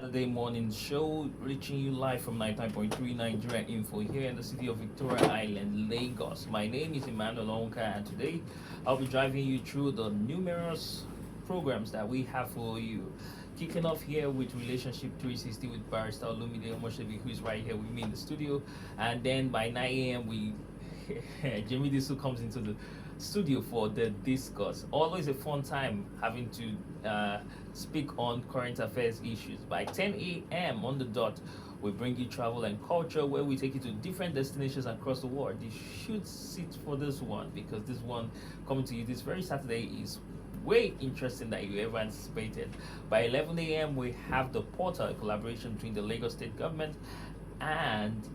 Saturday morning show, reaching you live from 99.3 Nigeria Info here in the city of Victoria Island, Lagos. My name is Emmanuel Onka, and today I'll be driving you through the numerous programs that we have for you. Kicking off here with Relationship 360 with Barrister Olumide Omoshebi, who is right here with me in the studio. And then by 9 a.m., Jimmy Disu comes into the studio for the discuss. Always a fun time having to speak on current affairs issues. By 10 a.m. on the dot, we bring you travel and culture, where we take you to different destinations across the world. You should sit for this one, because this one coming to you this very Saturday is way interesting than you ever anticipated. By 11 a.m., we have the Portal, a collaboration between the Lagos State government and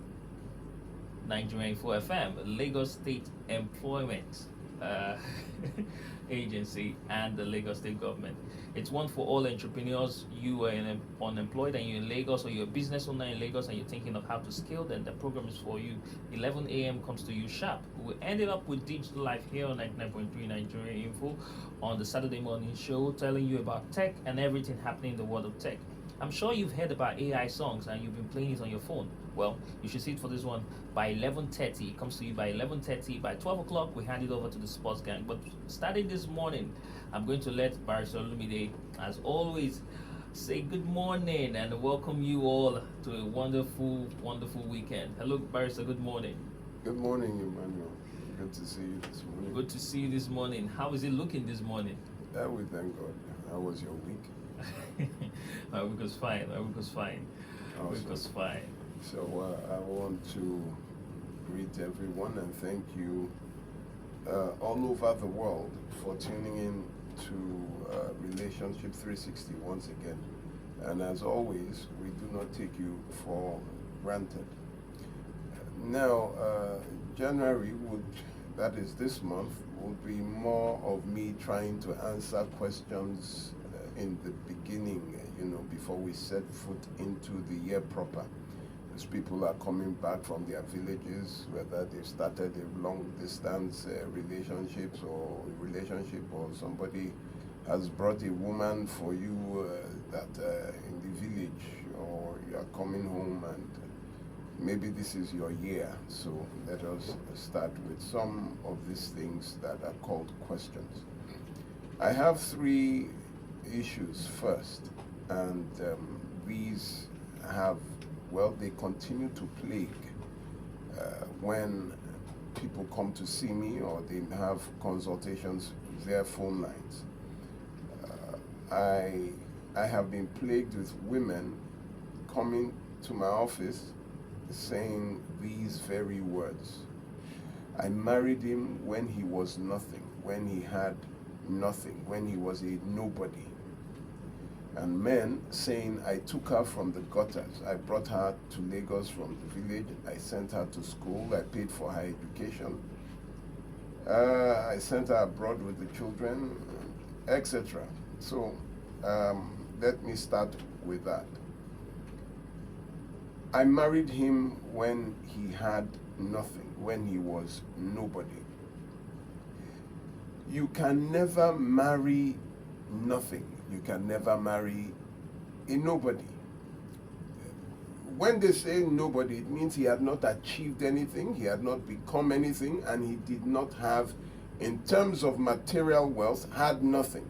Nigeria Info FM, Lagos State Employment uh, Agency, and the Lagos State government. It's one for all entrepreneurs. You are unemployed and you're in Lagos, or you're a business owner in Lagos and you're thinking of how to scale, then the program is for you. 11 a.m. comes to you sharp. We ended up with Digital Life here on 99.3 Nigeria Info on the Saturday morning show, telling you about tech and everything happening in the world of tech. I'm sure you've heard about AI songs and you've been playing it on your phone. Well, you should see it for this one by 11:30. It comes to you by 11:30. By 12 o'clock, we hand it over to the sports gang. But starting this morning, I'm going to let Barrister Olumide, as always, say good morning and welcome you all to a wonderful, wonderful weekend. Hello, Barrister. Good morning. Good morning, Emmanuel. Good to see you this morning. Good to see you this morning. How is it looking this morning? We thank God. How was your week? My week was fine. My week was fine. My week was fine. So I want to greet everyone and thank you all over the world for tuning in to Relationship 360 once again. And as always, we do not take you for granted. Now, January that is this month, will be more of me trying to answer questions in the beginning, before we set foot into the year proper. As people are coming back from their villages, whether they've started a long distance relationship or somebody has brought a woman for you that in the village, or you are coming home and maybe this is your year. So let us start with some of these things that are called questions. I have three issues first, and these they continue to plague when people come to see me or they have consultations via phone lines. I have been plagued with women coming to my office saying these very words. I married him when he was nothing, when he had nothing, when he was a nobody. And men saying, I took her from the gutters. I brought her to Lagos from the village. I sent her to school. I paid for her education. I sent her abroad with the children, etc. So let me start with that. I married him when he had nothing, when he was nobody. You can never marry nothing. You can never marry a nobody. When they say nobody, it means he had not achieved anything, he had not become anything, and he did not have, in terms of material wealth, had nothing.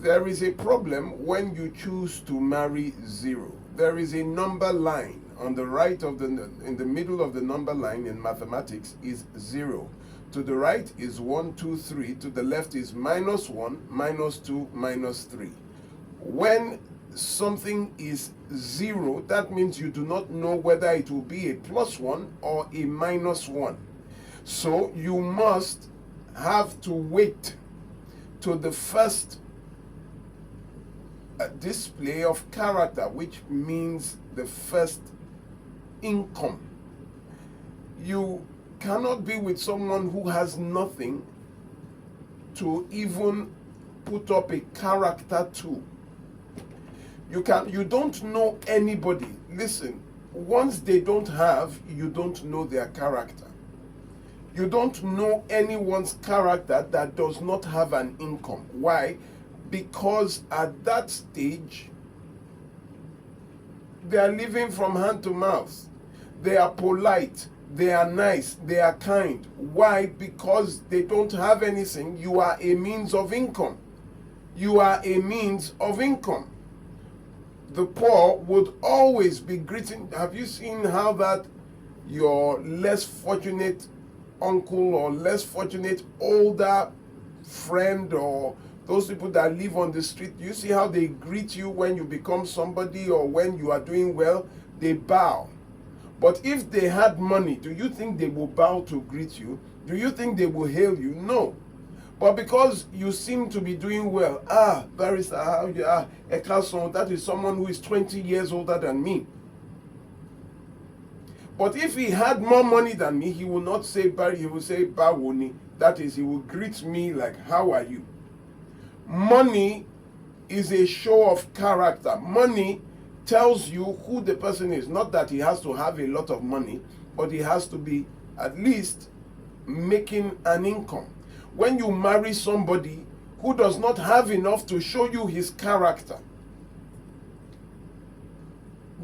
There is a problem when you choose to marry zero. There is a number line on the right of in the middle of the number line in mathematics is zero. To the right is 1, 2, 3. To the left is -1, -2, -3. When something is zero, that means you do not know whether it will be a +1 or a -1. So you must have to wait to the first display of character, which means the first income. You cannot be with someone who has nothing to even put up a character to. You don't know anybody. Listen, once they don't have, you don't know their character. You don't know anyone's character that does not have an income. Why? Because at that stage, They are living from hand to mouth. They are polite. They are nice. They are kind. Why? Because they don't have anything. You are a means of income. You are a means of income. The poor would always be greeting. Have you seen how that your less fortunate uncle or less fortunate older friend or those people that live on the street, you see how they greet you when you become somebody or when you are doing well? They bow. But if they had money, do you think they will bow to greet you? Do you think they will hail you? No. But because you seem to be doing well, barrister, how you are, a cousin, that is someone who is 20 years older than me. But if he had more money than me, he will not say Barry, he will say Bawoni. That is, he will greet me like, how are you? Money is a show of character. Money tells you who the person is. Not that he has to have a lot of money, but he has to be at least making an income. When you marry somebody who does not have enough to show you his character,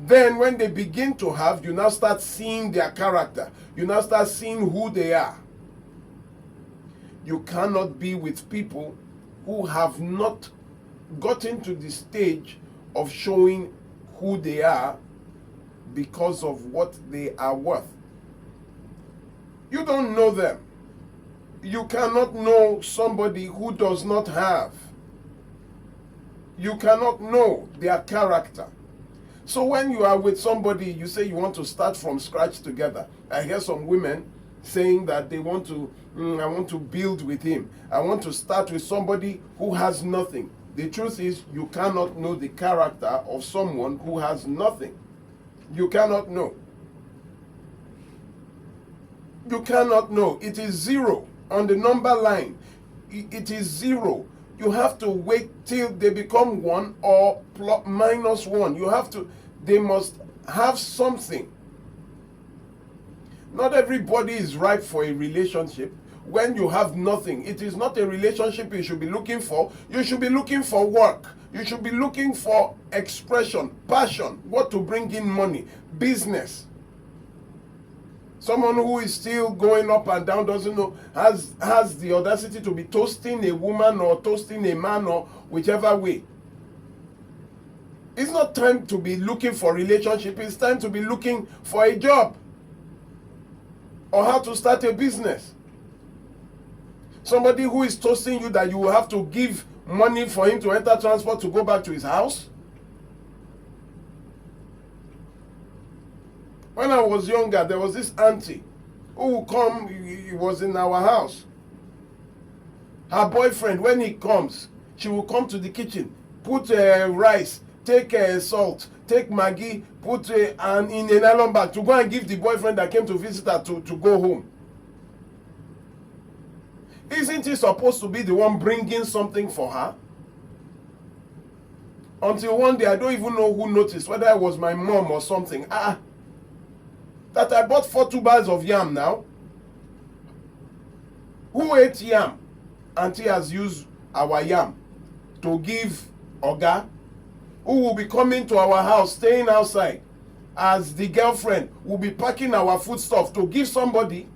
then when they begin to have, you now start seeing their character. You now start seeing who they are. You cannot be with people who have not gotten to the stage of showing who they are because of what they are worth. You don't know them. You cannot know somebody who does not have. You cannot know their character. So when you are with somebody, you say you want to start from scratch together. I hear some women saying that they want to, I want to build with him. I want to start with somebody who has nothing. The truth is, you cannot know the character of someone who has nothing. You cannot know. You cannot know. It is zero on the number line. It is zero. You have to wait till they become one or minus one. You have to, they must have something. Not everybody is ripe for a relationship. When you have nothing, it is not a relationship you should be looking for. You should be looking for work. You should be looking for expression, passion, what to bring in money, business. Someone who is still going up and down, doesn't know, has the audacity to be toasting a woman or toasting a man or whichever way. It's not time to be looking for relationship. It's time to be looking for a job or how to start a business. Somebody who is toasting you that you will have to give money for him to enter transport to go back to his house. When I was younger, there was this auntie who would come, he was in our house. Her boyfriend, when he comes, she will come to the kitchen, put rice, take salt, take Maggi, put and in a nylon bag to go and give the boyfriend that came to visit her to go home. Isn't he supposed to be the one bringing something for her? Until one day, I don't even know who noticed, whether it was my mom or something. That I bought 4 tubers of yam now. Who ate yam? Auntie has used our yam to give Oga, who will be coming to our house, staying outside, as the girlfriend will be packing our foodstuff to give somebody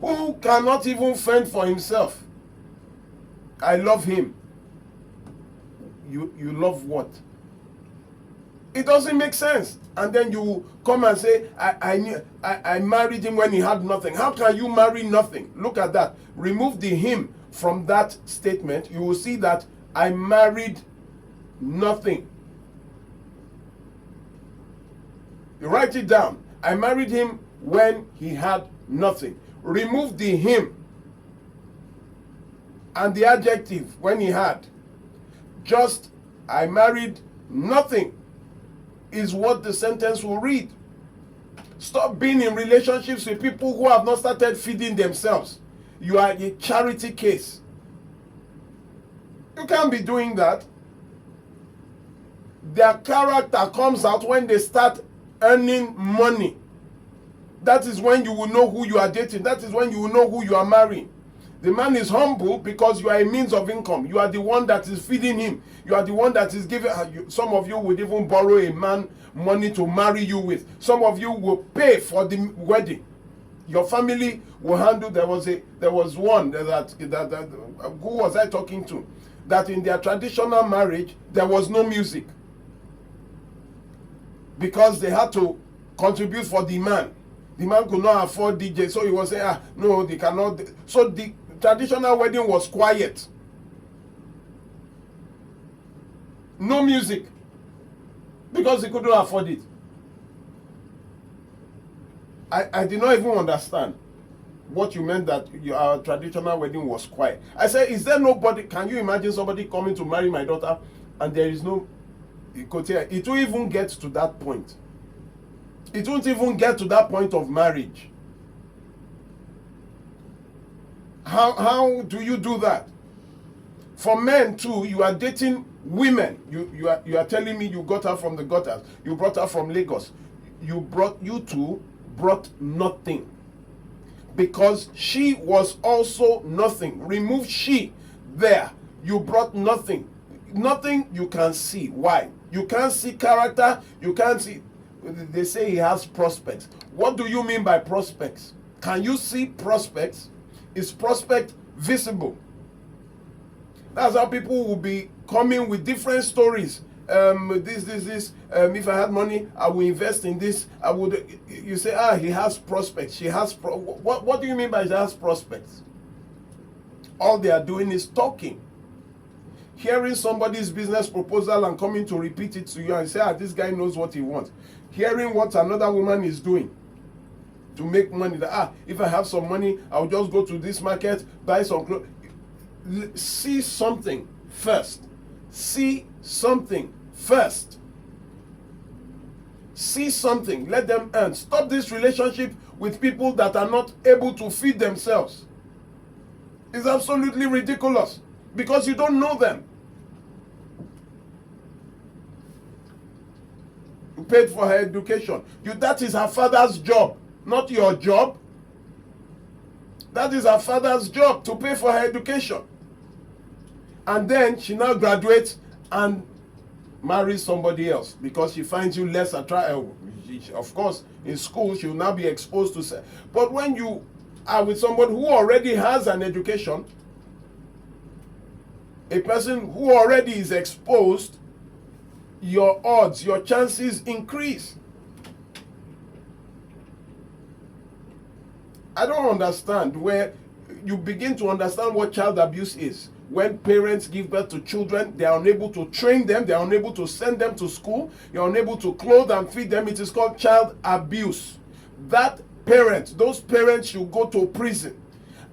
who cannot even fend for himself. I love him. You love what? It doesn't make sense. And then you come and say, I married him when he had nothing. How can you marry nothing? Look at that. Remove the him from that statement. You will see that I married nothing. You write it down. I married him when he had nothing. Remove the him and the adjective when he had. Just I married nothing is what the sentence will read. Stop being in relationships with people who have not started feeding themselves. You are a charity case. You can't be doing that. Their character comes out when they start earning money. That is when you will know who you are dating. That is when you will know who you are marrying. The man is humble because you are a means of income. You are the one that is feeding him. You are the one that is giving. Some of you would even borrow a man money to marry you with. Some of you will pay for the wedding. Your family will handle. There was one that who was I talking to? That in their traditional marriage there was no music because they had to contribute for the man. The man could not afford DJ, so he was saying, no, they cannot. So the traditional wedding was quiet. No music. Because he couldn't afford it. I did not even understand what you meant that our traditional wedding was quiet. I said, is there nobody, can you imagine somebody coming to marry my daughter and there is no, it won't even get to that point. It won't even get to that point of marriage. How do you do that? For men too, you are dating women. You are telling me you got her from the gutters. You brought her from Lagos. You two brought nothing. Because she was also nothing. Remove she there. You brought nothing. Nothing you can see. Why? You can't see character. You can't see. They say he has prospects. What do you mean by prospects? Can you see prospects? Is prospect visible? That's how people will be coming with different stories. This. If I had money, I will invest in this. I would. You say, he has prospects. She has. What do you mean by she has prospects? All they are doing is talking. Hearing somebody's business proposal and coming to repeat it to you and say, this guy knows what he wants. Hearing what another woman is doing to make money. That if I have some money, I'll just go to this market, buy some clothes. See something first. See something first. See something. Let them earn. Stop this relationship with people that are not able to feed themselves. It's absolutely ridiculous because you don't know them. You paid for her education. That is her father's job, not your job. That is her father's job, to pay for her education. And then she now graduates and marries somebody else because she finds you less attractive. Of course, in school, she will now be exposed to sex. But when you are with somebody who already has an education, a person who already is exposed, your odds, your chances increase. I don't understand where you begin to understand what child abuse is. When parents give birth to children, they are unable to train them, they are unable to send them to school, they are unable to clothe and feed them. It is called child abuse. Those parents should go to prison.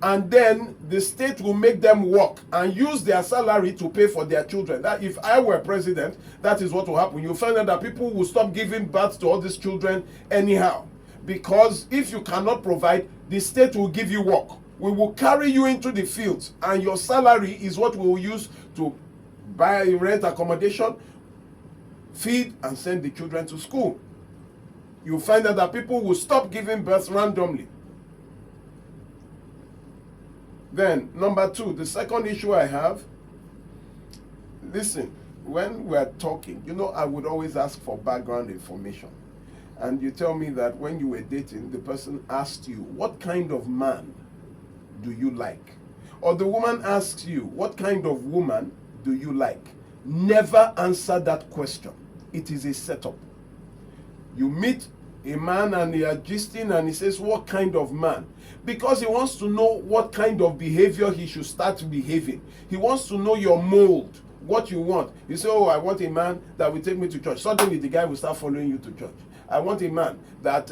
And then the state will make them work and use their salary to pay for their children. That if I were president, that is what will happen. You'll find out that people will stop giving birth to all these children anyhow. Because if you cannot provide, the state will give you work. We will carry you into the fields, and your salary is what we will use to buy, rent accommodation, feed, and send the children to school. You'll find out that people will stop giving birth randomly. Then, number two, the second issue I have, listen, when we're talking, I would always ask for background information. And you tell me that when you were dating, the person asked you, what kind of man do you like? Or the woman asks you, what kind of woman do you like? Never answer that question. It is a setup. You meet a man and they are gisting and he says, what kind of man? Because he wants to know what kind of behavior he should start behaving. He wants to know your mold, what you want. You say, I want a man that will take me to church. Suddenly the guy will start following you to church. I want a man that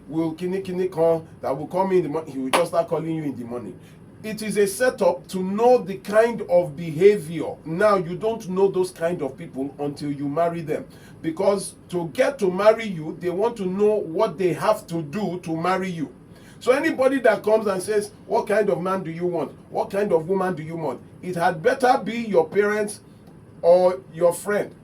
will that will call me in the morning. He will just start calling you in the morning. It is a setup to know the kind of behavior. Now, you don't know those kind of people until you marry them. Because to get to marry you, they want to know what they have to do to marry you. So anybody that comes and says, what kind of man do you want? What kind of woman do you want? It had better be your parents or your friend.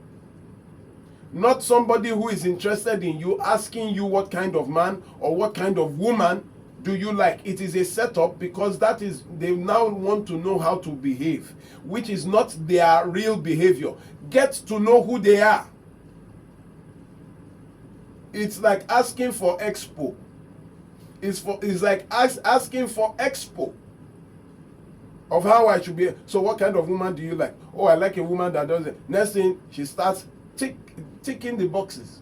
Not somebody who is interested in you asking you what kind of man or what kind of woman do you like? It is a setup, because that is, they now want to know how to behave, which is not their real behavior. Get to know who they are. It's like asking for expo. It's like asking for expo of how I should be. So what kind of woman do you like? Oh, I like a woman that does it. Next thing, she starts ticking the boxes,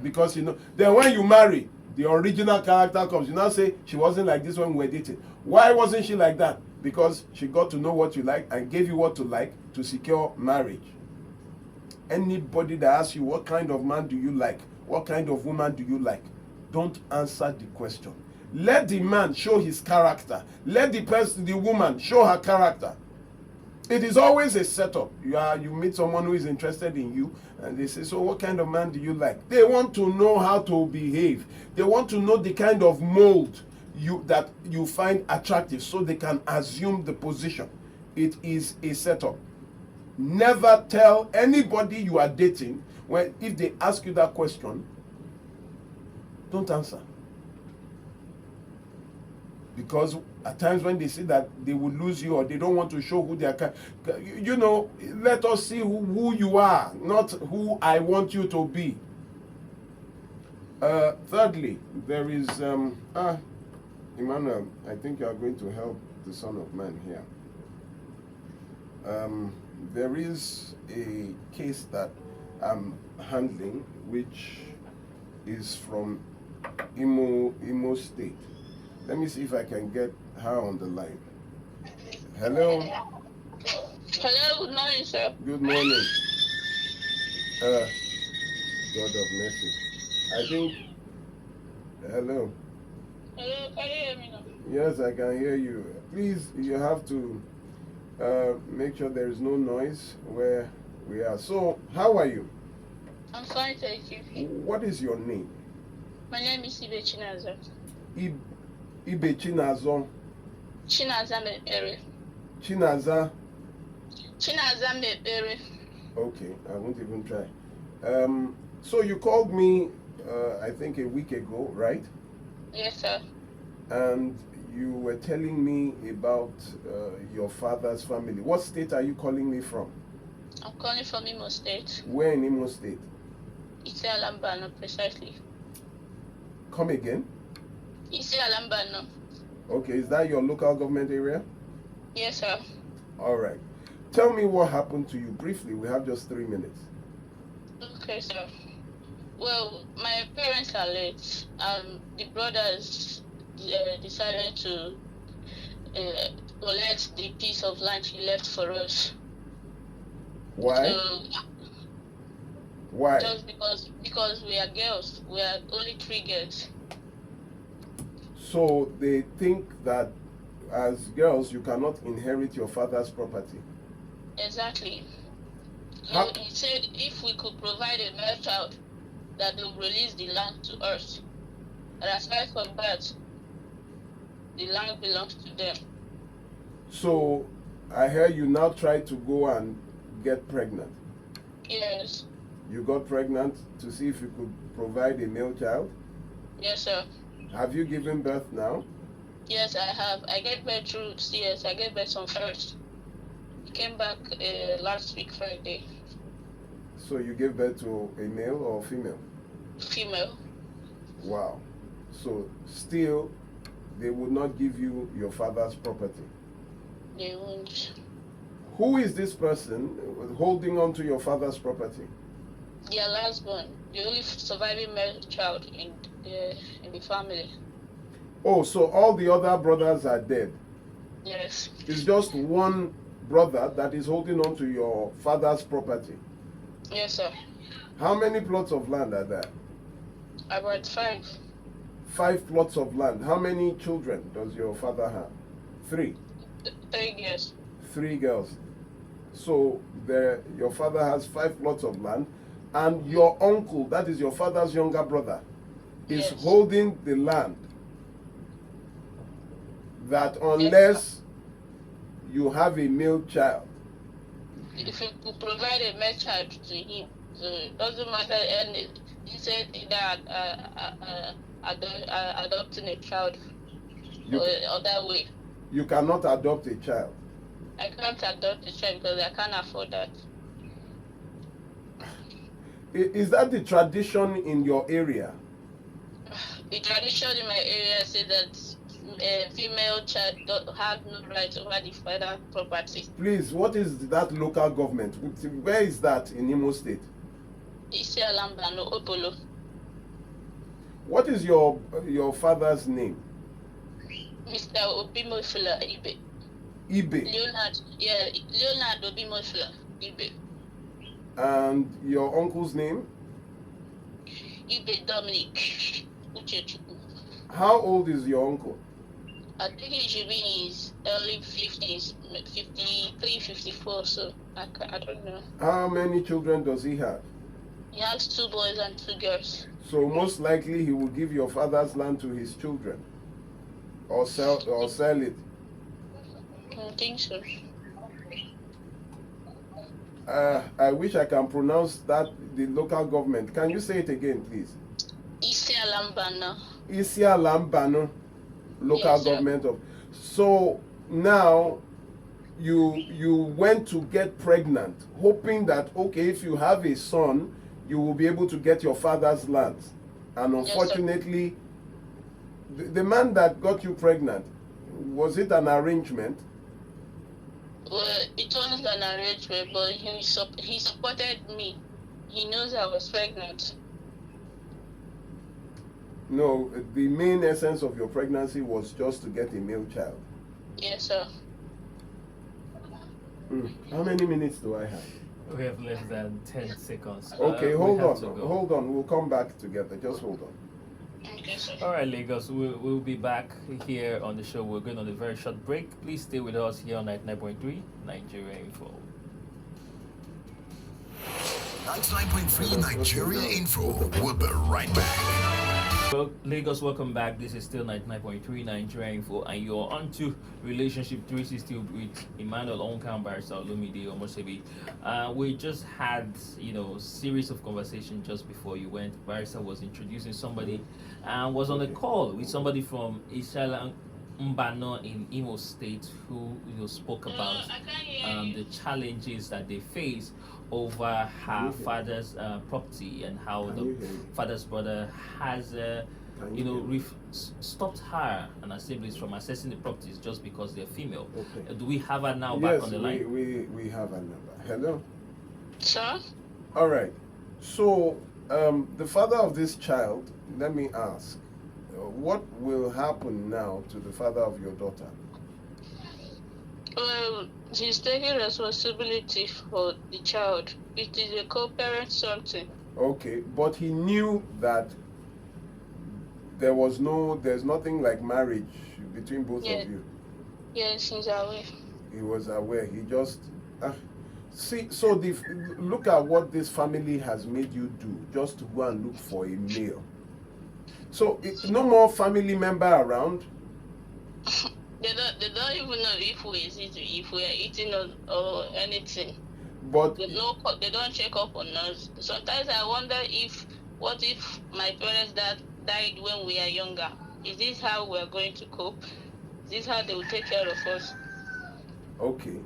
because then when you marry, the original character comes. You now say she wasn't like this when we were dating. Why wasn't she like that? Because she got to know what you like and gave you what to like to secure marriage. Anybody that asks you what kind of man do you like, what kind of woman do you like, don't answer the question. Let the man show his character. Let the woman show her character. It is always a setup. You meet someone who is interested in you, and they say, so what kind of man do you like? They want to know how to behave. They want to know the kind of mold that you find attractive, so they can assume the position. It is a setup. Never tell anybody you are dating, if they ask you that question, don't answer. Because at times when they see that they will lose you, or they don't want to show who they are, let us see who you are, not who I want you to be. Thirdly, there is Emmanuel, I think you are going to help the Son of Man here. There is a case that I'm handling, which is from Imo State. Let me see if I can get her on the line. Hello. Hello, good morning, sir. Good morning. God of mercy. I think. Hello. Hello, can you hear me now? Yes, I can hear you. Please, you have to make sure there is no noise where we are. So, how are you? I'm fine, thank you. What is your name? My name is Ibe Chinaza. Ibe Chinazo. Chinaza Mepere. Chinaza. Chinaza Mepere. Okay, I won't even try. So you called me, I think a week ago, right? Yes, sir. And you were telling me about your father's family. What state are you calling me from? I'm calling from Imo State. Where in Imo State? Ise Alambano, precisely. Come again? Ise Alambano. Okay, is that your local government area? Yes, sir. All right. Tell me what happened to you briefly. We have just 3 minutes. Okay, sir. Well, my parents are late. The brothers decided to collect the piece of land he left for us. Why? So, Why? just because we are girls. We are only 3 girls. So they think that as girls you cannot inherit your father's property. Exactly. How- He said if we could provide a male child, that they will release the land to us. And aside from that, the land belongs to them. So I hear you now try to go and get pregnant. Yes. You got pregnant to see if you could provide a male child. Yes, sir. Have you given birth now? Yes, I have. I gave birth through CS. I gave birth on first. He came back last week, Friday. So you gave birth to a male or female? Female. Wow. So still, they would not give you your father's property. They won't. Who is this person holding on to your father's property? Their last born, the only surviving male child in the family. Oh, so all the other brothers are dead. Yes. It's just one brother that is holding on to your father's property. Yes, sir. How many plots of land are there? About 5. 5 plots of land. How many children does your father have? 3. 3 girls. 3 girls. So your father has 5 plots of land, and your uncle, that is your father's younger brother, is Yes. holding the land. That unless you have a male child, If you could provide a male child to him, so it doesn't matter. And he said that adopting a child You, other way. you cannot adopt a child. I can't adopt a child because I can't afford that. Is that the tradition in your area? The tradition in my area says that a female child have no right over the father property. Please, what is that local government? Where is that in Imo State? Isialamba no Opolo. What is your father's name? Mr. Obimofula Ibe. Ibe. Leonard Obimofula Ibe. And your uncle's name? Ibe Dominic Uchechukwu. How old is your uncle? I think he should be in his early 50s, 53, 54, so I don't know. How many children does he have? He has 2 boys and 2 girls. So most likely he will give your father's land to his children, or sell it. I think so. I wish I can pronounce that, the local government. Can you say it again, please? Isialambana. Isialambano, local Yes, sir. government of. So now you went to get pregnant, hoping that, okay, if you have a son, you will be able to get your father's lands. And Yes, sir. unfortunately, the man that got you pregnant, was it an arrangement? Well, it was an arrangement, but he supported me. He knows I was pregnant. No, the main essence of your pregnancy was just to get a male child. Yes, sir. How many minutes do I have? We have less than 10 seconds. Okay, we hold have to on. go. Hold on. We'll come back together. Just hold on. Okay, sir. All right, Lagos, we'll be back here on the show. We're going on a very short break. Please stay with us here on 99.3 Nigeria Info. 99.3 Nigeria Info. We'll be right back. Well, Lagos, welcome back. This is still 99.3 Nigeria Info, and you're on to Relationship 360 with Emmanuel Onka and Barrister Olumide Omosebi. We just had, series of conversation just before you went. Barrister was introducing somebody and was on a call with somebody from Ishala Mbano in Imo State who spoke about I can't hear you. the challenges that they face over her father's property and how Can the you hear me? father's brother has Can you hear me? stopped her and her siblings from accessing the properties just because they're female. Okay. Do we have her now Yes, back on the line? we have a number. Hello? Sir? All right. So, the father of this child, let me ask, what will happen now to the father of your daughter? Well, he's taking responsibility for the child. It is a co-parent something. Okay, but he knew that there's nothing like marriage between both Yeah. of you. Yes, he's aware. He was aware. He just see. So look at what this family has made you do, just to go and look for a male. So no more family member around. They don't even know if we exist, if we are eating or anything. But They don't check up on us. Sometimes I wonder what if my parents died when we are younger? Is this how we are going to cope? Is this how they will take care of us? okay,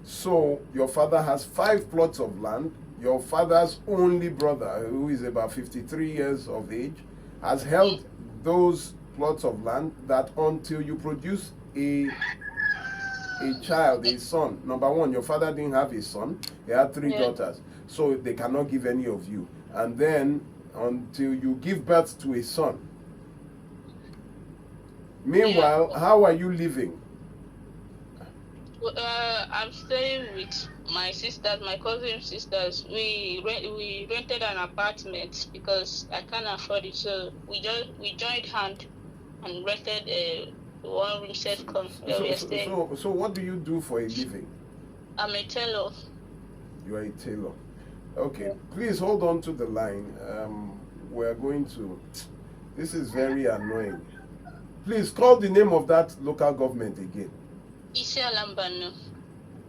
so your father has 5 plots of land. Your father's only brother, who is about 53 years of age, has held those plots of land that until you produce a child, a son. Number one, your father didn't have a son. He had 3 Yeah. daughters. So they cannot give any of you. And then until you give birth to a son. Meanwhile, Yeah. how are you living? I'm staying with my sisters, my cousin's sisters. We rented an apartment because I can't afford it. So we joined hand and rented a 1-room set-com where we are staying. So what do you do for a living? I'm a tailor. You are a tailor. Okay, please hold on to the line. We're going to. This is very annoying. Please call the name of that local government again. Isialambano.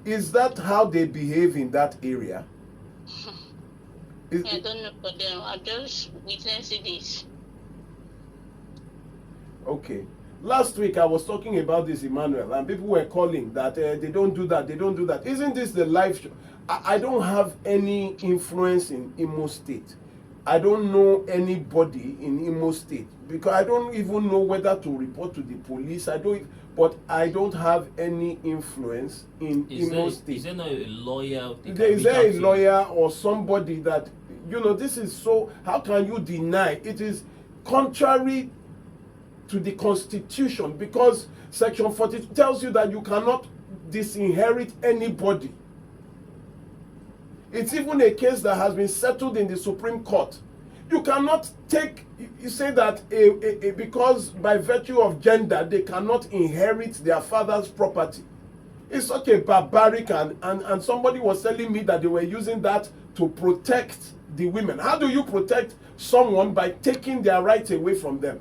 Is that how they behave in that area? I don't know for them. I'm just witnessing this. Okay. Last week I was talking about this, Emmanuel, and people were calling that they don't do that, they don't do that. Isn't this the live show? I don't have any influence in Imo State. I don't know anybody in Imo State because I don't even know whether to report to the police. But I don't have any influence in Imo State. Is there not a lawyer? Is there a lawyer or somebody that, this is so, how can you deny? It is contrary to the Constitution because Section 40 tells you that you cannot disinherit anybody. It's even a case that has been settled in the Supreme Court. You cannot you say that because by virtue of gender, they cannot inherit their father's property. It's such a barbaric, and somebody was telling me that they were using that to protect the women. How do you protect someone by taking their rights away from them?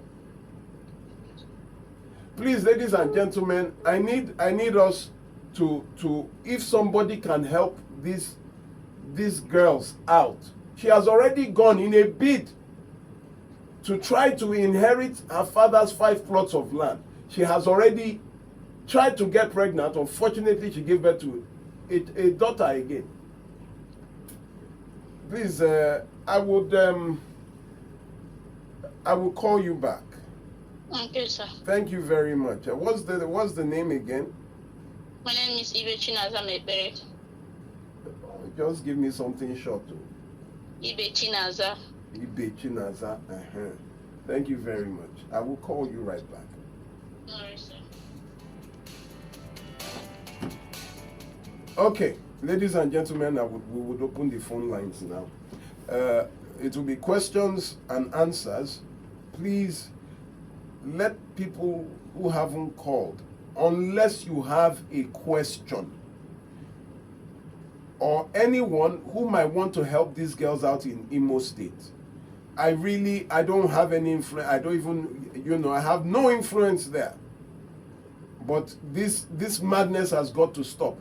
Please, ladies and gentlemen, I need us to if somebody can help these girls out. She has already gone in a bid to try to inherit her father's 5 plots of land. She has already tried to get pregnant. Unfortunately, she gave birth to a daughter again. Please, I will call you back. Okay, sir. Thank you very much. What's the name again? My name is Ibe Chinaza Mebere. Just give me something short. Ibe Chinaza. Ibe Chinaza. Thank you very much. I will call you right back. Alright, sir. Okay, ladies and gentlemen, we would open the phone lines now. It will be questions and answers. Please let people who haven't called, unless you have a question or anyone who might want to help these girls out in Imo State. I don't have any influence. I don't even, I have no influence there. But this madness has got to stop.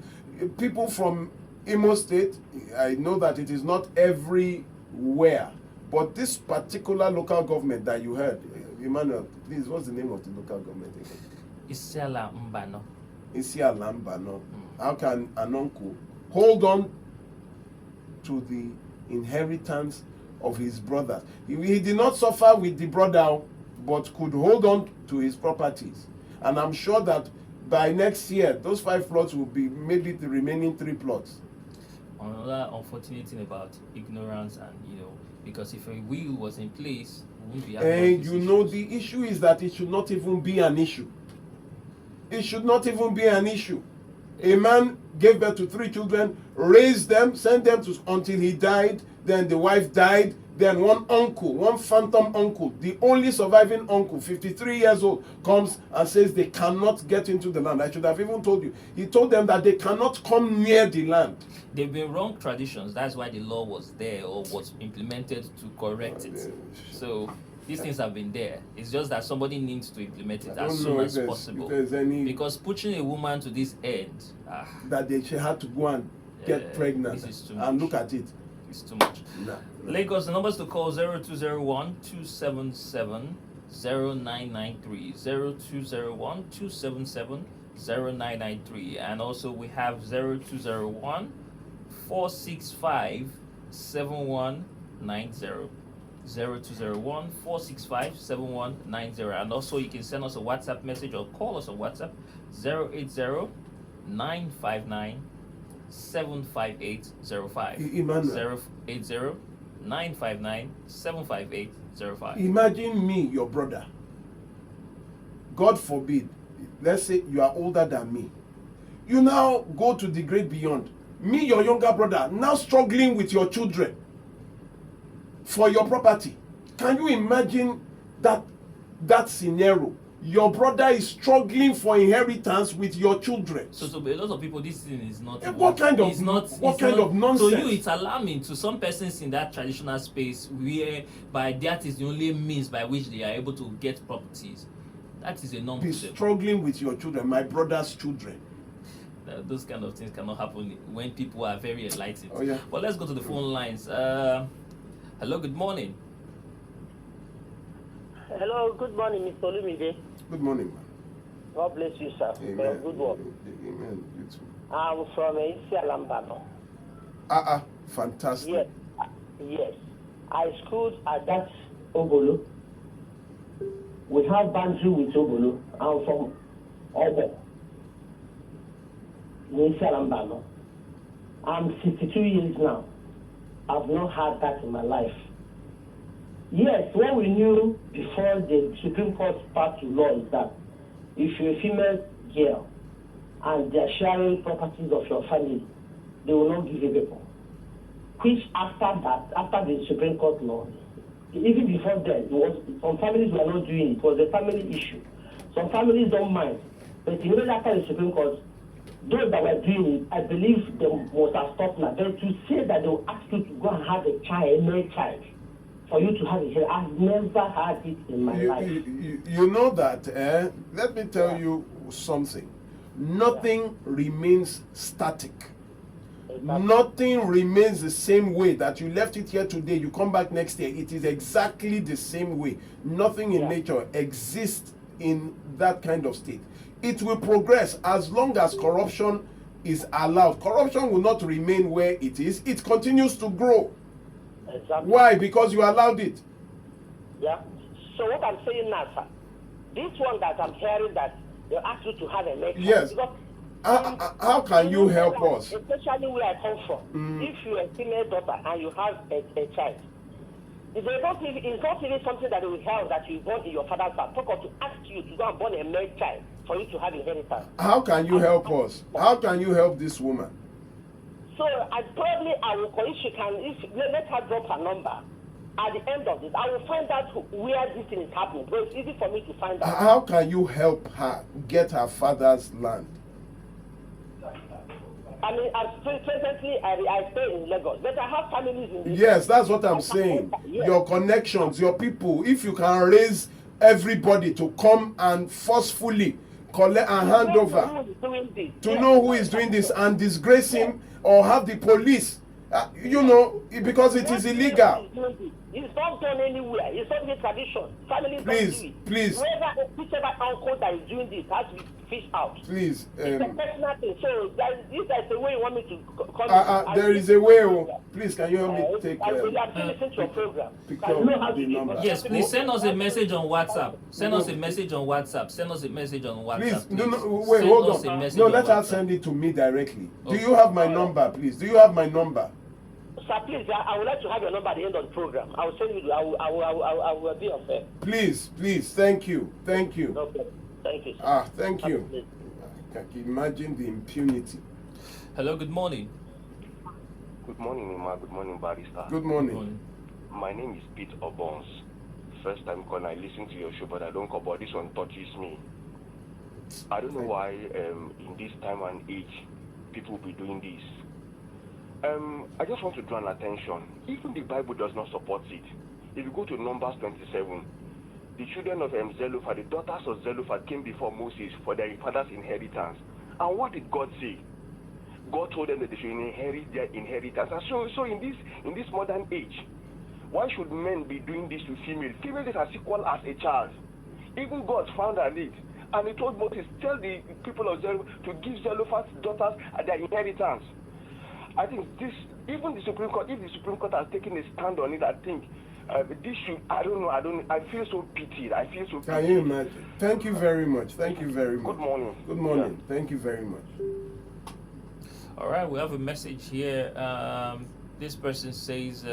People from Imo State, I know that it is not everywhere, but this particular local government that you heard, Emmanuel, please, what's the name of the local government again? Isiala Mbano. Isiala Mbano. How can an uncle hold on to the inheritance of his brother? He did not suffer with the brother, but could hold on to his properties. And I'm sure that by next year, those 5 plots will be maybe the remaining 3 plots. Another unfortunate thing about ignorance, and because if a will was in place, we wouldn't be having the issue is that it should not even be an issue. It should not even be an issue. A man gave birth to 3 children, raised them, sent them until he died. Then the wife died. Then one phantom uncle, the only surviving uncle, 53 years old, comes and says they cannot get into the land. I should have even told you. He told them that they cannot come near the land. They've been wrong traditions. That's why the law was there or was implemented to correct it. So these things have been there. It's just that somebody needs to implement it as soon as possible. Because pushing a woman to this end, that she had to go and get pregnant, and look at it. It's too much. No. Lagos, the numbers to call 0201-277-0993, 0201-277-0993, and also we have 0201-465-7190. 0201-465-7190, and also you can send us a WhatsApp message or call us on WhatsApp 080-959-75805. 080-959-75805. Imagine me, your brother. God forbid, let's say you are older than me. You now go to the great beyond. Me, your younger brother, now struggling with your children for your property. Can you imagine that scenario? Your brother is struggling for inheritance with your children. So a lot of people, this thing is not. What kind of nonsense? So it's alarming to some persons in that traditional space, where by that is the only means by which they are able to get properties. That is a non. Be struggling with your children, my brother's children. Those kind of things cannot happen when people are very enlightened. Oh, yeah. But let's go to the phone lines. Hello, good morning. Hello, good morning, Mr. Olumide. Good morning, man. God bless you, sir. For your Amen. good work. Amen. You too. I'm from Isi Alambano. Fantastic. Yes. Yes. I schooled at that Obolo. We have boundary with Obolo. I'm from Obo. Isi Alambano. I'm 62 years now. I've not had that in my life. Yes, what we knew before the Supreme Court passed the law is that if you're a female girl and they're sharing properties of your family, they will not give you paper. Which after that, after the Supreme Court law, even before then, some families were not doing it. It was a family issue. Some families don't mind. But immediately after the Supreme Court, those that were doing it, I believe they must have stopped now. But to say that they will ask you to go and have a child, a male child, for you to have a child, I've never had it in my life. You know that, let me tell you something. Nothing remains static. Exactly. Nothing remains the same way that you left it here today, you come back next year, it is exactly the same way. Nothing in nature exists in that kind of state. It will progress as long as corruption is allowed. Corruption will not remain where it is, it continues to grow. Exactly. Why? Because you allowed it. Yeah. So what I'm saying now, sir, this one that I'm hearing that they ask you to have a male child. Yes. Because How can you help us? Especially where I come from. If you're a female daughter and you have a child, it's not even something that will help that you born in your father's house. Talk of to ask you to go and born a male child for you to have inheritance. How can you help us? How can you help this woman? So I will call if she can, let her drop her number. At the end of this, I will find out where this thing is happening. But it's easy for me to find out. How can you help her get her father's land? I mean, presently I stay in Lagos, but I have families in this. Yes, that's what I'm saying. Yes. Your connections, your people, if you can raise everybody to come and forcefully collect and hand over, to know who is doing this and disgrace him or have the police, because it is illegal. It's not done anywhere. It's not the tradition. Families Please, don't do it. please. Whichever uncle that is doing this has to be fished out. Please. It's a personal thing. So if there's a way you want me to come There is a way. Please, can you help me take I will have to listen to your program. pick I up know how the to do number. it. Yes, please send us a message on WhatsApp. Send us a message on WhatsApp. Send us a message on WhatsApp. Please, no, please. wait, Send hold us a on. message No, on let her WhatsApp. send it to me directly. Do Okay. you have my number, please? Do you have my number? Sir, please, I would like to have your number at the end of the program. I will send you. I will be on fair. Please, thank you. Okay. Thank you, sir. Thank you. Can you imagine the impunity? Hello, good morning. Good morning, Ima. Good morning, Barrister. Good Good morning. morning. My name is Pete Obons. First time when I listen to your show, but I don't call, but this one touches me. I don't know why in this time and age people will be doing this. I just want to draw an attention. Even the Bible does not support it. If you go to Numbers 27, the children of Zelophehad, the daughters of Zelophehad came before Moses for their father's inheritance. And what did God say? God told them that they should inherit their inheritance. And so in this modern age, why should men be doing this to females? Females is as equal as a child. Even God found out it. And he told Moses, tell the people of Zelophehad to give Zelophehad's daughters their inheritance. I think this, even the Supreme Court, if the Supreme Court has taken a stand on it, I think this should, I feel so pitied. I feel so Can pitied. you imagine? Thank you very much. Thank you very much. Good morning. Good morning. Thank you very much. All right, we have a message here. This person says,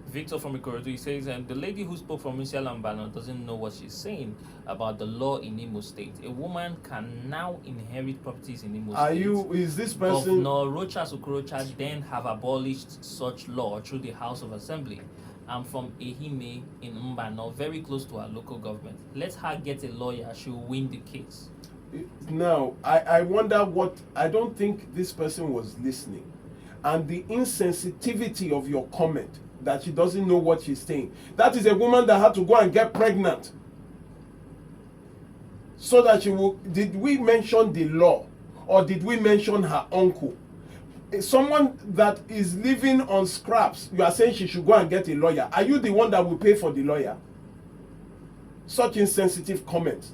Victor from Ikorodu, he says, and the lady who spoke from Isi Alambano doesn't know what she's saying about the law in Imo State. A woman can now inherit properties in Imo State. Is this person? Governor Rochas Okorocha then have abolished such law through the House of Assembly. I'm from Ehime in Mbano, very close to our local government. Let her get a lawyer, she'll win the case. Now, I wonder what, I don't think this person was listening. And the insensitivity of your comment, that she doesn't know what she's saying. That is a woman that had to go and get pregnant. So that she will, did we mention the law? Or did we mention her uncle? Someone that is living on scraps, you are saying she should go and get a lawyer. Are you the one that will pay for the lawyer? Such insensitive comments.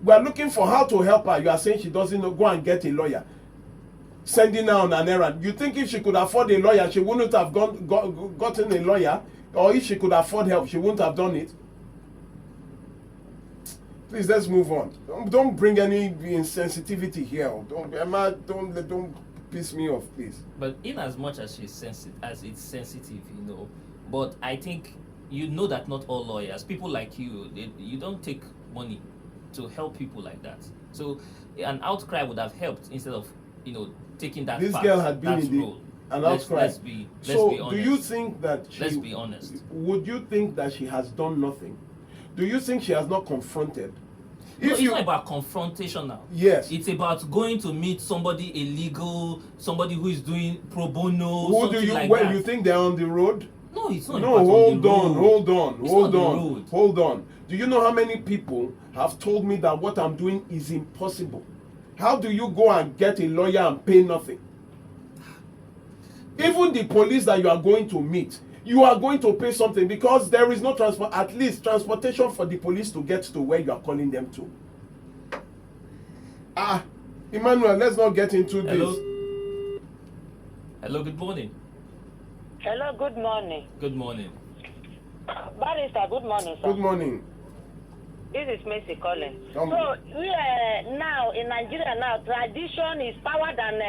We are looking for how to help her. You are saying she doesn't know. Go and get a lawyer. Sending her on an errand. You think if she could afford a lawyer, she wouldn't have gotten a lawyer? Or if she could afford help, she wouldn't have done it? Please, let's move on. Don't bring any insensitivity here. Don't piss me off, please. But in as much as she's sensitive, as it's sensitive, but I think you know that not all lawyers, people like you, you don't take money to help people like that. So an outcry would have helped instead of taking that. This part, girl had been in role. an outcry. Let's be honest. Do you think that Let's be honest. Would you think that she has done nothing? Do you think she has not confronted? No, it's not about confrontation now. Yes. It's about going to meet somebody illegal, somebody who is doing pro bono. Who do you? Like when that. you think they're on the road? No, it's not. No, about hold the on, road. hold on, It's hold not the on, road. hold on. Do you know how many people have told me that what I'm doing is impossible? How do you go and get a lawyer and pay nothing? Even the police that you are going to meet, you are going to pay something because there is no transport, at least transportation for the police to get to where you are calling them to. Emmanuel, let's not get into Hello? this. Hello, good morning. Hello, good morning. Good morning. Barrister, good morning, sir. Good morning. This is Mercy calling. Come. So, we are now in Nigeria now, tradition is power than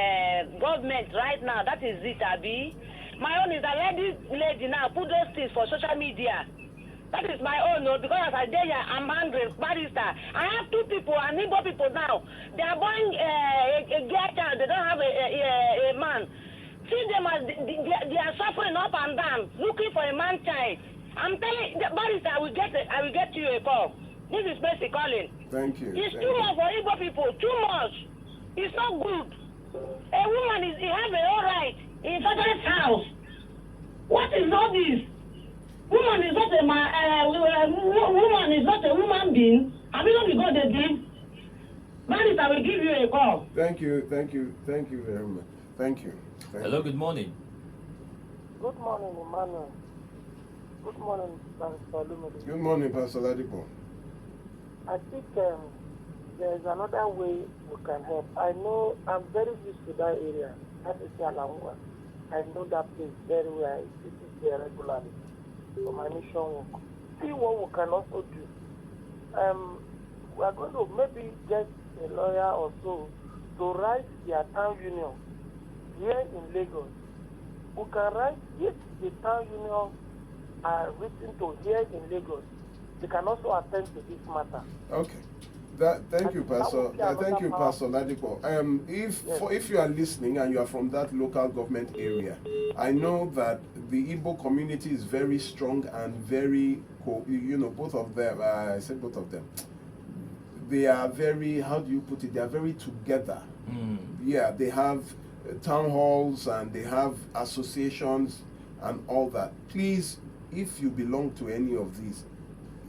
government right now. That is it, Abi. My own is that let this lady now put those things for social media. That is my own, no, because as I tell you, I'm angry, barrister. I have two people, and Igbo people now. They are buying a girl child. They don't have a man. See them as they are suffering up and down, looking for a man child. I'm telling the barrister, I will get you a call. This is Mercy calling. Thank you. It's thank too you. much for Igbo people. Too much. It's not good. A woman he has a all right in father's house. What is all this? Woman is not a man. Woman is not a human being. Have you not got the deal? Barrister, I will give you a call. Thank you very much. Thank you. Hello, good morning. Good morning, Emmanuel. Good morning, Pastor Lumidi. Good morning, Pastor Ladipo. I think there is another way we can help. I know I'm very used to that area. That is Yalamua. I know that place very well. I visit there regularly for my mission work. See what we can also do. We are going to maybe get a lawyer or so to write their town union here in Lagos. We can write if the town union are written to here in Lagos. They can also attend to this matter. Okay. Thank you, Pastor. Thank you, Pastor Ladipo. If you are listening and you are from that local government area, I know that the Igbo community is very strong and very, both of them. I said both of them. They are very. How do you put it? They are very together. Yeah, they have town halls and they have associations and all that. Please, if you belong to any of these,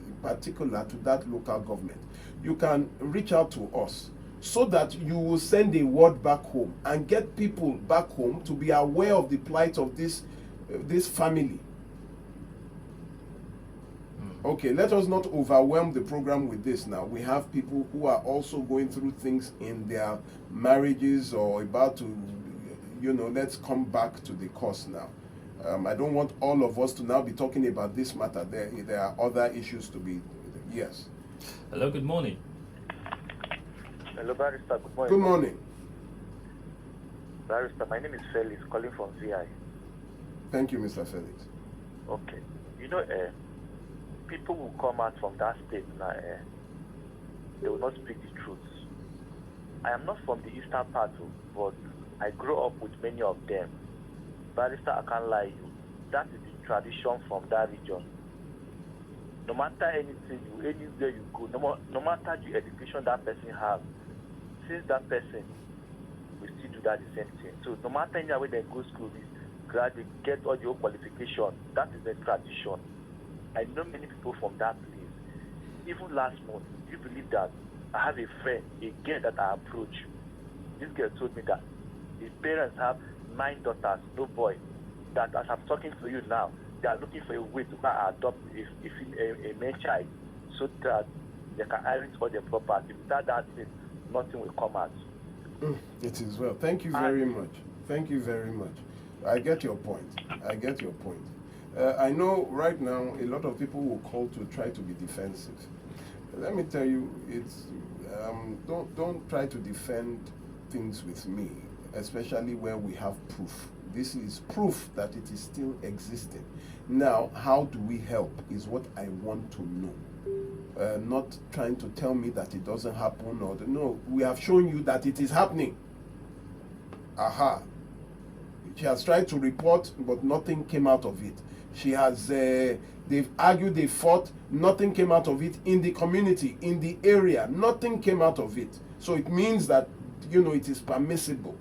in particular to that local government, you can reach out to us so that you will send a word back home and get people back home to be aware of the plight of this family. Okay, let us not overwhelm the program with this now. We have people who are also going through things in their marriages or about to, let's come back to the cause now. I don't want all of us to now be talking about this matter. There are other issues to be, yes. Hello, good morning. Hello, Barrister. Good morning. Good morning. Barrister, my name is Felix, calling from VI. Thank you, Mr. Felix. Okay. People will come out from that state now. They will not speak the truth. I am not from the eastern part, but I grew up with many of them. Barrister, I can't lie you. That is the tradition from that region. No matter anything, anywhere you go, no matter the education that person has, since that person will still do that the same thing. So no matter anywhere they go school, graduate, get all your qualification. That is the tradition. I know many people from that place. Even last month, do you believe that I have a friend, a girl that I approached. This girl told me that his parents have 9 daughters, no boy. That as I'm talking to you now, they are looking for a way to adopt a male child so that they can inherit all their property. Without that thing, nothing will come out. It is well. Thank you very much. Thank you very much. I get your point. I get your point. I know right now a lot of people will call to try to be defensive. Let me tell you, it's don't try to defend things with me, especially where we have proof. This is proof that it is still existing. Now, how do we help is what I want to know. Not trying to tell me that it doesn't happen or no, we have shown you that it is happening. Aha. She has tried to report, but nothing came out of it. She has, they've argued, they fought, nothing came out of it in the community, in the area, nothing came out of it. So it means that, you know, it is permissible.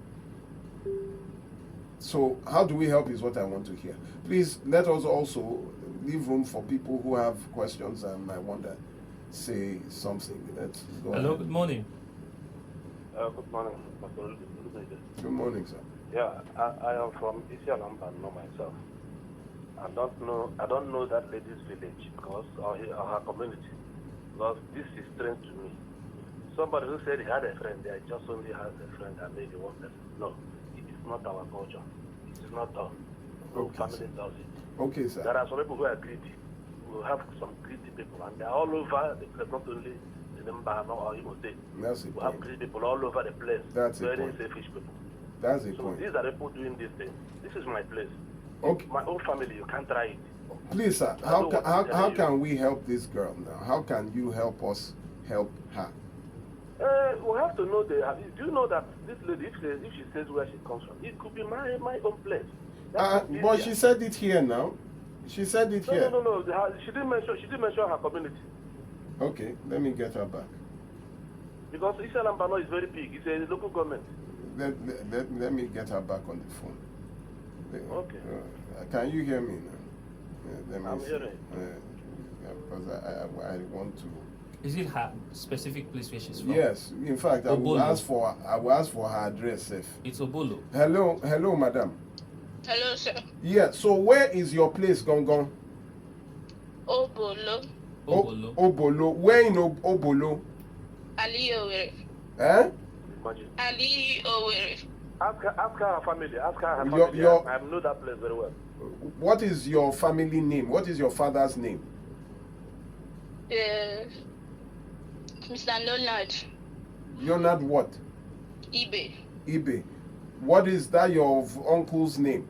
So how do we help is what I want to hear. Please let us also leave room for people who have questions and might want to say something. Let's go Hello, ahead. good morning. Good morning. Good morning, sir. Yeah, I am from Isialamba, not myself. I don't know that lady's village because or her community, because this is strange to me. Somebody who said he had a friend there just only has a friend and maybe one person. No, it is not our culture. It is not done. No Okay, family sir. does it. Okay, sir. There are some people who are greedy. We have some greedy people, and they are all over the place, not only in Mbano or Imo State. That's a We have point. greedy people all over the place. That's a very point. selfish people. That's a So point. these are the people doing this thing. This is my place. Okay. My own family, you can't try it. Please, sir, I how know can, what I'm how telling you. can we help this girl now? How can you help us help her? We have to know do you know that this lady, if she says where she comes from, it could be my own place. That's But easier. she said it here now. She said it here. No. She didn't mention her community. Okay, let me get her back. Because Isialambano is very big. It's a local government. Let me get her back on the phone. Okay. Can you hear me now? Let me I'm see. hearing. Because I want to. Is it her specific place where she's from? Yes, in fact, I will Obolo. ask for her address. It's Obolo. Hello, madam. Hello, sir. Yeah. So where is your place, Gong? Obolo, Obolo. Obolo. Where in Obolo? Ali Owere. Eh? Imagine. Ali Owere. Ask her her family. Ask her her Your- family. your- I know that place very well. What is your family name? What is your father's name? Mr. Leonard Leonard what? Ibe. Ibe. What is that your uncle's name?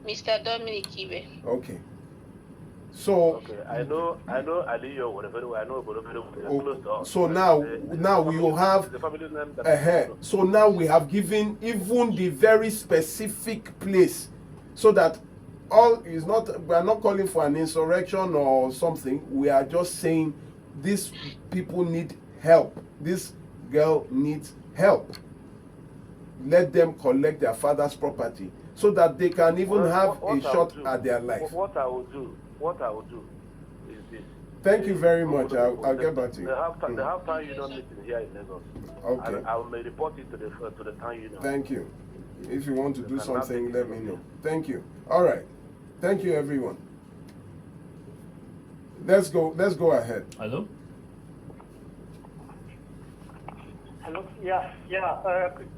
Mr. Dominic Ibe. Okay. So Okay, I know Aliyo very well. I know Obolo very well. They're close to us. so now we will have the family name that so now we have given even the very specific place so that all is not, we are not calling for an insurrection or something. We are just saying these people need help. This girl needs help. Let them collect their father's property so that they can even have what a I shot will do- at their life. What I will do is this. Thank you very much. I'll get back to you. They have town union meeting here in Lagos. Okay. I will report it to the town union. Thank you. If you want to do can have something, it. let me know. Thank you. All right. Thank you, everyone. Let's go ahead. Hello? Hello. Yeah.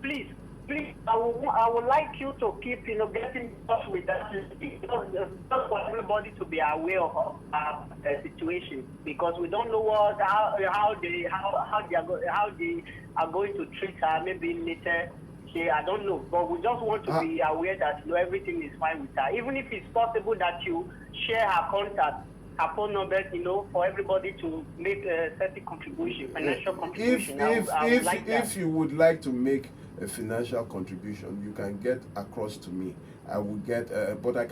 Please, I would like you to keep, getting in touch with that, just for everybody to be aware of the situation, because we don't know how they are going to treat her. Maybe later, I don't know, but we just want to be aware that everything is fine with her. Even if it's possible that you share her contact, her phone numbers, for everybody to make a certain contribution, financial contribution. I would like that. If you would like to make a financial contribution, you can get across to me. I will get, but I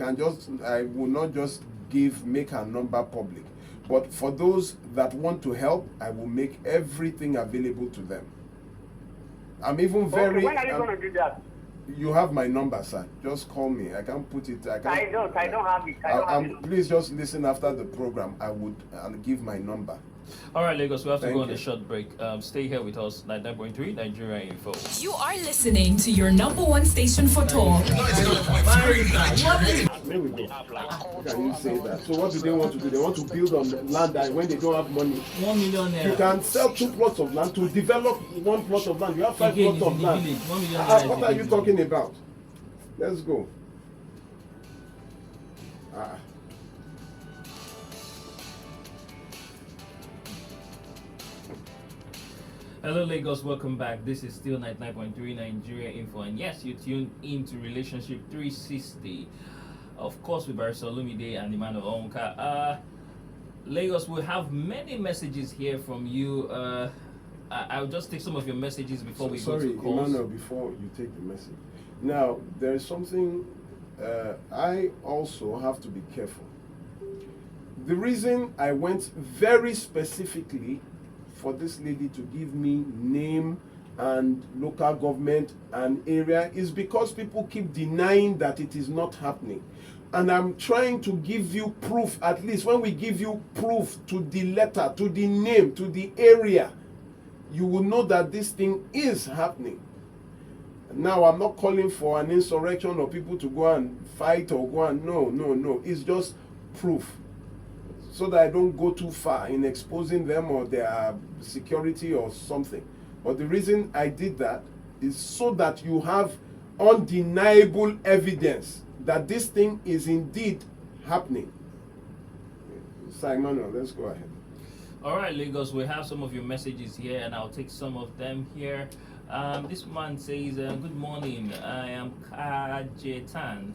will not just make her number public. But for those that want to help, I will make everything available to them. I'm even very. Okay, when are you going to do that? You have my number, sir. Just call me. I can't put it. I don't have it. Please just listen after the program. I'll give my number. All right, Lagos, we have to Thank go on you. a short break. Stay here with us, 99.3 Nigeria Info. You are listening to your number one station for talk. 99.3 Nigeria. There we go. How can you say that? So what do they want to do? They want to build on land that when they don't have money. 1 million naira. You can sell 2 plots of land to develop 1 plot of land. You have 5 Again, plots of it's in the land. village. 1 million naira is What in are the you village. talking about? Let's go. Hello Lagos, welcome back. This is still 99.3 Nigeria Info, and yes, you tuned into Relationship 360. Of course, with Barrister Olumide and Emmanuel Onka. Lagos, we have many messages here from you. I'll just take some of your messages before we go to calls. Emmanuel, before you take the message. Now, there is something I also have to be careful. The reason I went very specifically for this lady to give me name and local government and area is because people keep denying that it is not happening. And I'm trying to give you proof, at least when we give you proof to the letter, to the name, to the area, you will know that this thing is happening. Now, I'm not calling for an insurrection or people to go and fight or go and, no. It's just proof. So that I don't go too far in exposing them or their security or something. But the reason I did that is so that you have undeniable evidence that this thing is indeed happening. Simon, let's go ahead. All right, Lagos, we have some of your messages here, and I'll take some of them here. This man says, good morning, I am Kajetan,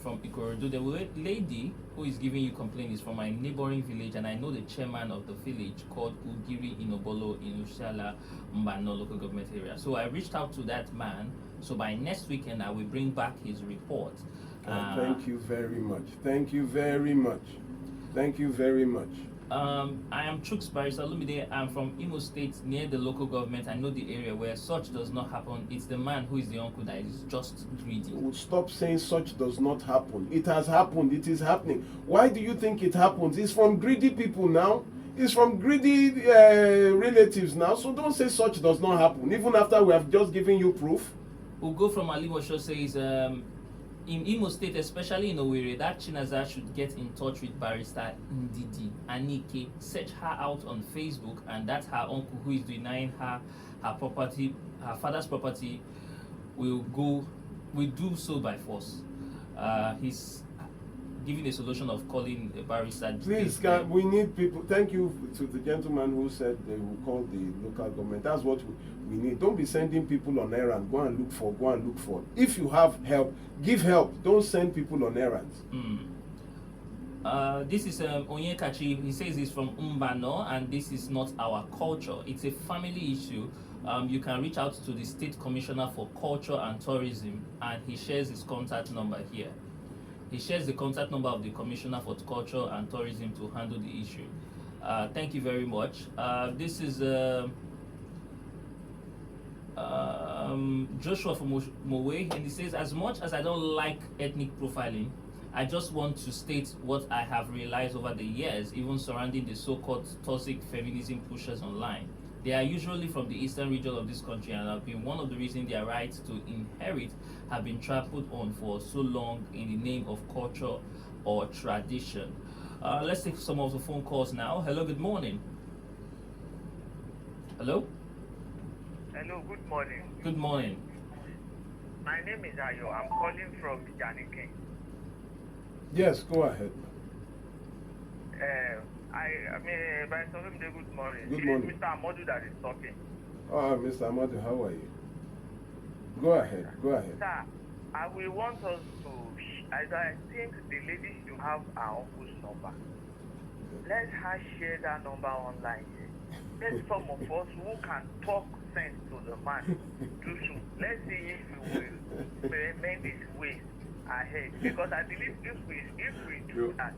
from Ikorodu. The lady who is giving you complaint is from my neighboring village, and I know the chairman of the village called Ugiri Inobolo in Ushala Mbano local government area. So I reached out to that man. So by next weekend, I will bring back his report. Thank you very much. Thank you very much. Thank you very much. I am Chooks Barrister Olumide. I'm from Imo State, near the local government. I know the area where such does not happen. It's the man who is the uncle that is just greedy. Stop saying such does not happen. It has happened. It is happening. Why do you think it happens? It's from greedy people now. It's from greedy relatives now. So don't say such does not happen, even after we have just given you proof. Ugo from Alimosho says, in Imo State, especially in Owerri, that Chinaza should get in touch with Barrister Ndidi Anike, search her out on Facebook, and that her uncle who is denying her property, her father's property, will do so by force. He's giving a solution of calling a barrister. Please, we need people. Thank you to the gentleman who said they will call the local government. That's what we need. Don't be sending people on errands. Go and look for. If you have help, give help. Don't send people on errands. This is Onyekachi. He says he's from Mbano, and this is not our culture. It's a family issue. You can reach out to the State Commissioner for Culture and Tourism, and he shares his contact number here. He shares the contact number of the Commissioner for Culture and Tourism to handle the issue. Thank you very much. This is Joshua from Mowe, and he says, as much as I don't like ethnic profiling, I just want to state what I have realized over the years, even surrounding the so-called toxic feminism pushers online. They are usually from the eastern region of this country and have been one of the reasons their rights to inherit have been trampled on for so long in the name of culture or tradition. Let's take some of the phone calls now. Hello, good morning. Hello? Hello, good morning. Good morning. My name is Ayo. I'm calling from Janike. Yes, go ahead. By good morning. Good morning. It's Mr. Amadu that is talking. Oh, Mr. Amadu, how are you? Go ahead. Sir, I will want us to, I think the lady should have our uncle's number. Let her share that number online here. Let some of us who can talk sense to the man do so. Let's see if we will mend his ways ahead. Because I believe if we do that,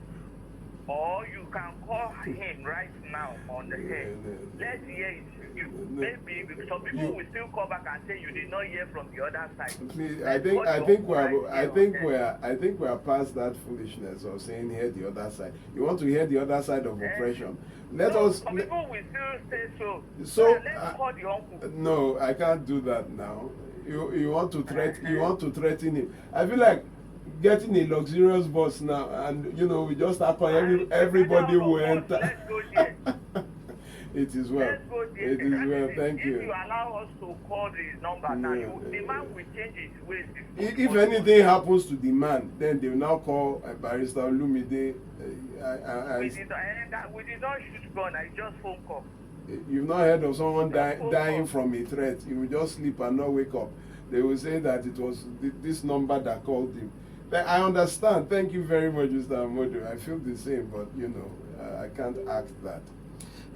or you can call him right now on the head. Let's hear it. Maybe some people will still call back and say you did not hear from the other side. Please, I think we are past that foolishness of saying hear the other side. You want to hear the other side of oppression. Some people will still say so. Let's call the uncle. No, I can't do that now. You want to threaten him. I feel like getting a luxurious bus now, and you know we just start calling everybody will enter. Let's go there. It is well. Let's go there. It is well. Thank If you. you allow us to call the number now, the man will change his ways. If anything happens to the man, then they will now call Barrister Olumide. We did not shoot gun. I just phone call. You've not heard of someone dying from a threat. You will just sleep and not wake up. They will say that it was this number that called him. I understand. Thank you very much, Mr. Amodu. I feel the same, but you know, I can't act that.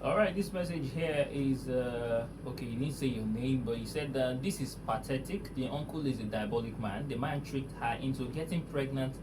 All right, this message here is okay. You didn't say your name, but you said that this is pathetic. The uncle is a diabolic man. The man tricked her into getting pregnant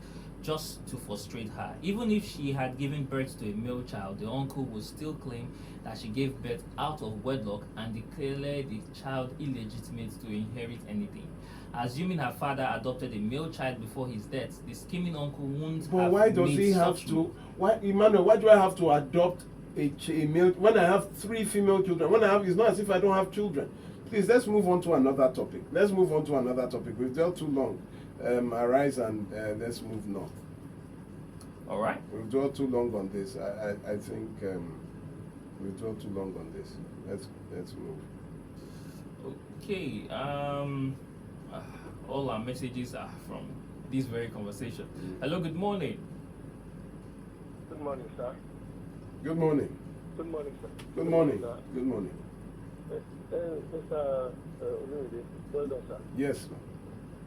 just to frustrate her. Even if she had given birth to a male child, the uncle would still claim that she gave birth out of wedlock and declare the child illegitimate to inherit anything. Assuming her father adopted a male child before his death, the scheming uncle won't. But why does he have to? Why, Emmanuel? Why do I have to adopt a male when I have 3 female children? When I have, it's not as if I don't have children. Please, let's move on to another topic. We've dealt too long. Arise and let's move north. All right. We've dwelt too long on this. I think we've dwelt too long on this. Let's move. Okay. All our messages are from this very conversation. Hello. Good morning. Good morning, sir. Good morning. Good morning, sir. Good morning. Good morning. Mr. Olumide, well done, sir. Yes, sir.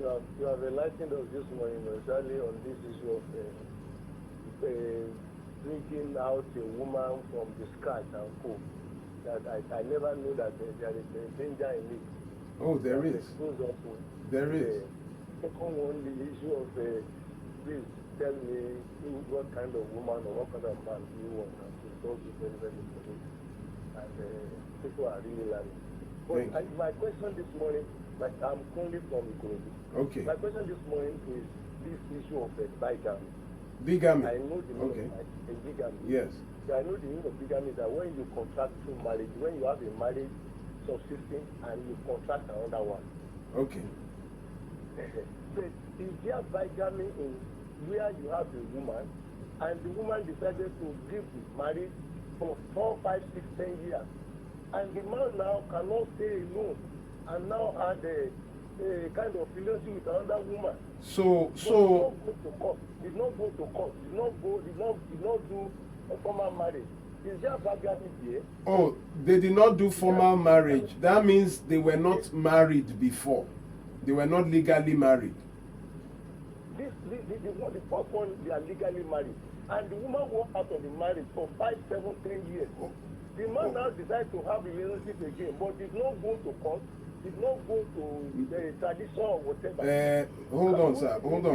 You have enlightened us this morning, especially on this issue of bringing out a woman from the scratch and co. That I never knew that there is a danger in it. Oh, there is. There is. Second one, the issue of please tell me what kind of woman or what kind of man you want. It's also very, very important. And people are really learning. But my question this morning, like I'm calling from Ikorodu. Okay. My question this morning is this issue of bigamy. Bigamy. I know the meaning of bigamy. Yes. So I know the meaning of bigamy is that when you contract through marriage, when you have a marriage subsisting and you contract another one. Okay. So is there bigamy in where you have a woman and the woman decided to live with marriage for 4, 5, 6, 10 years, and the man now cannot stay alone and now had a kind of relationship with another woman. So did not go to court, did not do a formal marriage. Is there bigamy here? Oh, they did not do formal marriage. That means they were not married before. They were not legally married. The first one, they are legally married. And the woman walked out of the marriage for 5, 7, 10 years. The man now decides to have a relationship again, but did not go to court, did not go to the tradition or whatever. Hold on, sir. Hold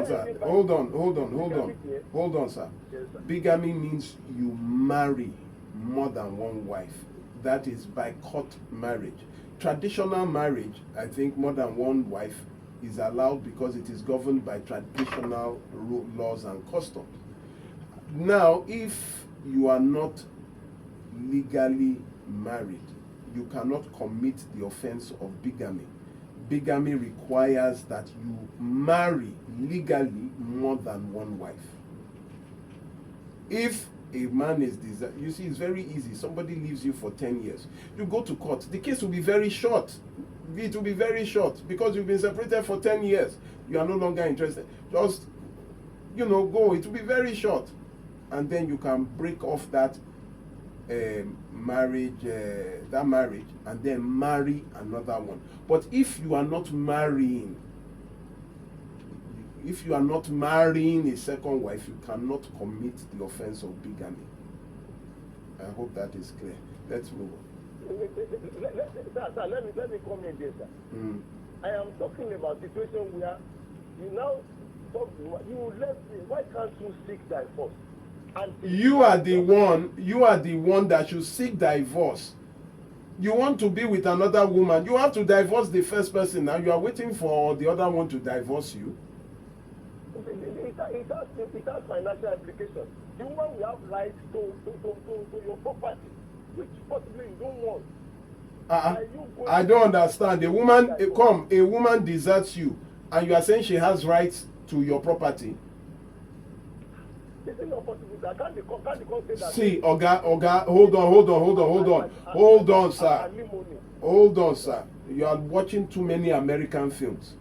on, sir. Yes, sir. Bigamy means you marry more than one wife. That is by court marriage. Traditional marriage, I think more than one wife is allowed because it is governed by traditional laws and customs. Now, if you are not legally married, you cannot commit the offense of bigamy. Bigamy requires that you marry legally more than one wife. If a man is you see, it's very easy. Somebody leaves you for 10 years. You go to court. The case will be very short. It will be very short because you've been separated for 10 years. You are no longer interested. Just, go. It will be very short. And then you can break off that marriage, and then marry another one. But if you are not marrying, if you are not marrying a second wife, you cannot commit the offense of bigamy. I hope that is clear. Let's move on. Sir, let me come in there, sir. I am talking about a situation where you now talk, you left me. Why can't you seek divorce? You are the one that should seek divorce. You want to be with another woman, you have to divorce the first person. Now you are waiting for the other one to divorce you. It has financial implications. The woman will have rights to your property, which possibly you don't want. I don't understand. A woman deserts you, and you are saying she has rights to your property. Is it not possible that can't the court say that? See, Oga, hold on, sir. Hold on, sir. You are watching too many American films.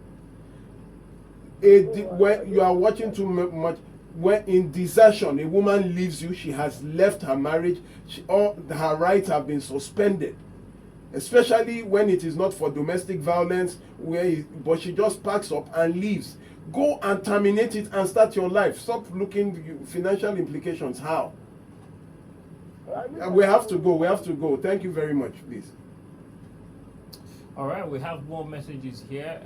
When you are watching too much, when in desertion, a woman leaves you, she has left her marriage, all her rights have been suspended. Especially when it is not for domestic violence, but she just packs up and leaves. Go and terminate it and start your life. Stop looking financial implications. How? We have to go. Thank you very much, please. All right, we have more messages here.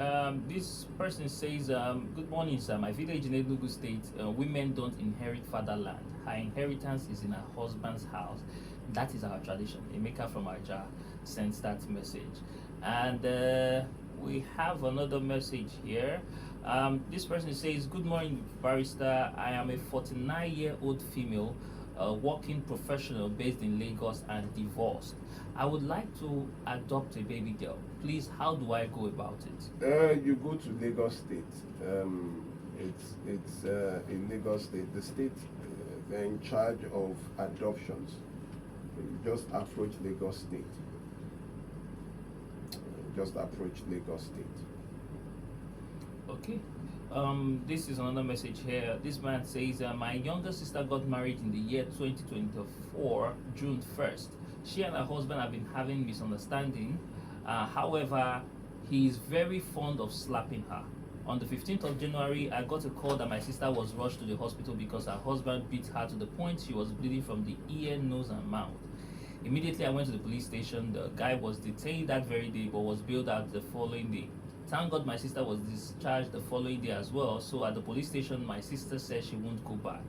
This person says, good morning, sir. My village in Enugu State, women don't inherit fatherland. Her inheritance is in her husband's house. That is our tradition. Emeka from Aja sends that message. And we have another message here. This person says, good morning, barrister. I am a 49-year-old female working professional based in Lagos and divorced. I would like to adopt a baby girl. Please, how do I go about it? You go to Lagos State. It's in Lagos State. The state they're in charge of adoptions. You just approach Lagos State. Okay. This is another message here. This man says, my younger sister got married in the year 2024, June 1st. She and her husband have been having misunderstanding. However, he is very fond of slapping her. On the 15th of January, I got a call that my sister was rushed to the hospital because her husband beat her to the point she was bleeding from the ear, nose, and mouth. Immediately, I went to the police station. The guy was detained that very day but was bailed out the following day. Thank God my sister was discharged the following day as well. So at the police station, my sister said she won't go back.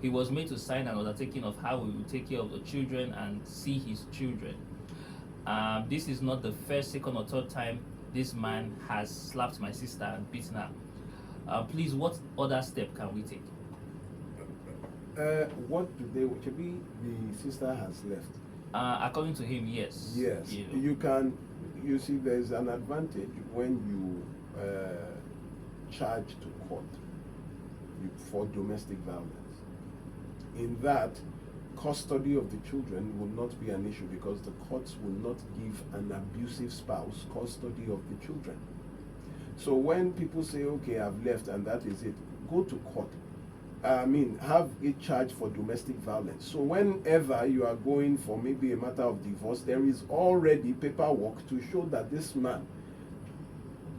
He was made to sign an undertaking of how he will take care of the children and see his children. This is not the first, second, or third time this man has slapped my sister and beaten her. Please, what other step can we take? What do they? Maybe the sister has left. According to him, yes. Yes, you can. You see, there's an advantage when you charge to court for domestic violence. In that, custody of the children will not be an issue because the courts will not give an abusive spouse custody of the children. So when people say, okay, I've left and that is it, go to court. Have it charged for domestic violence. So whenever you are going for maybe a matter of divorce, there is already paperwork to show that this man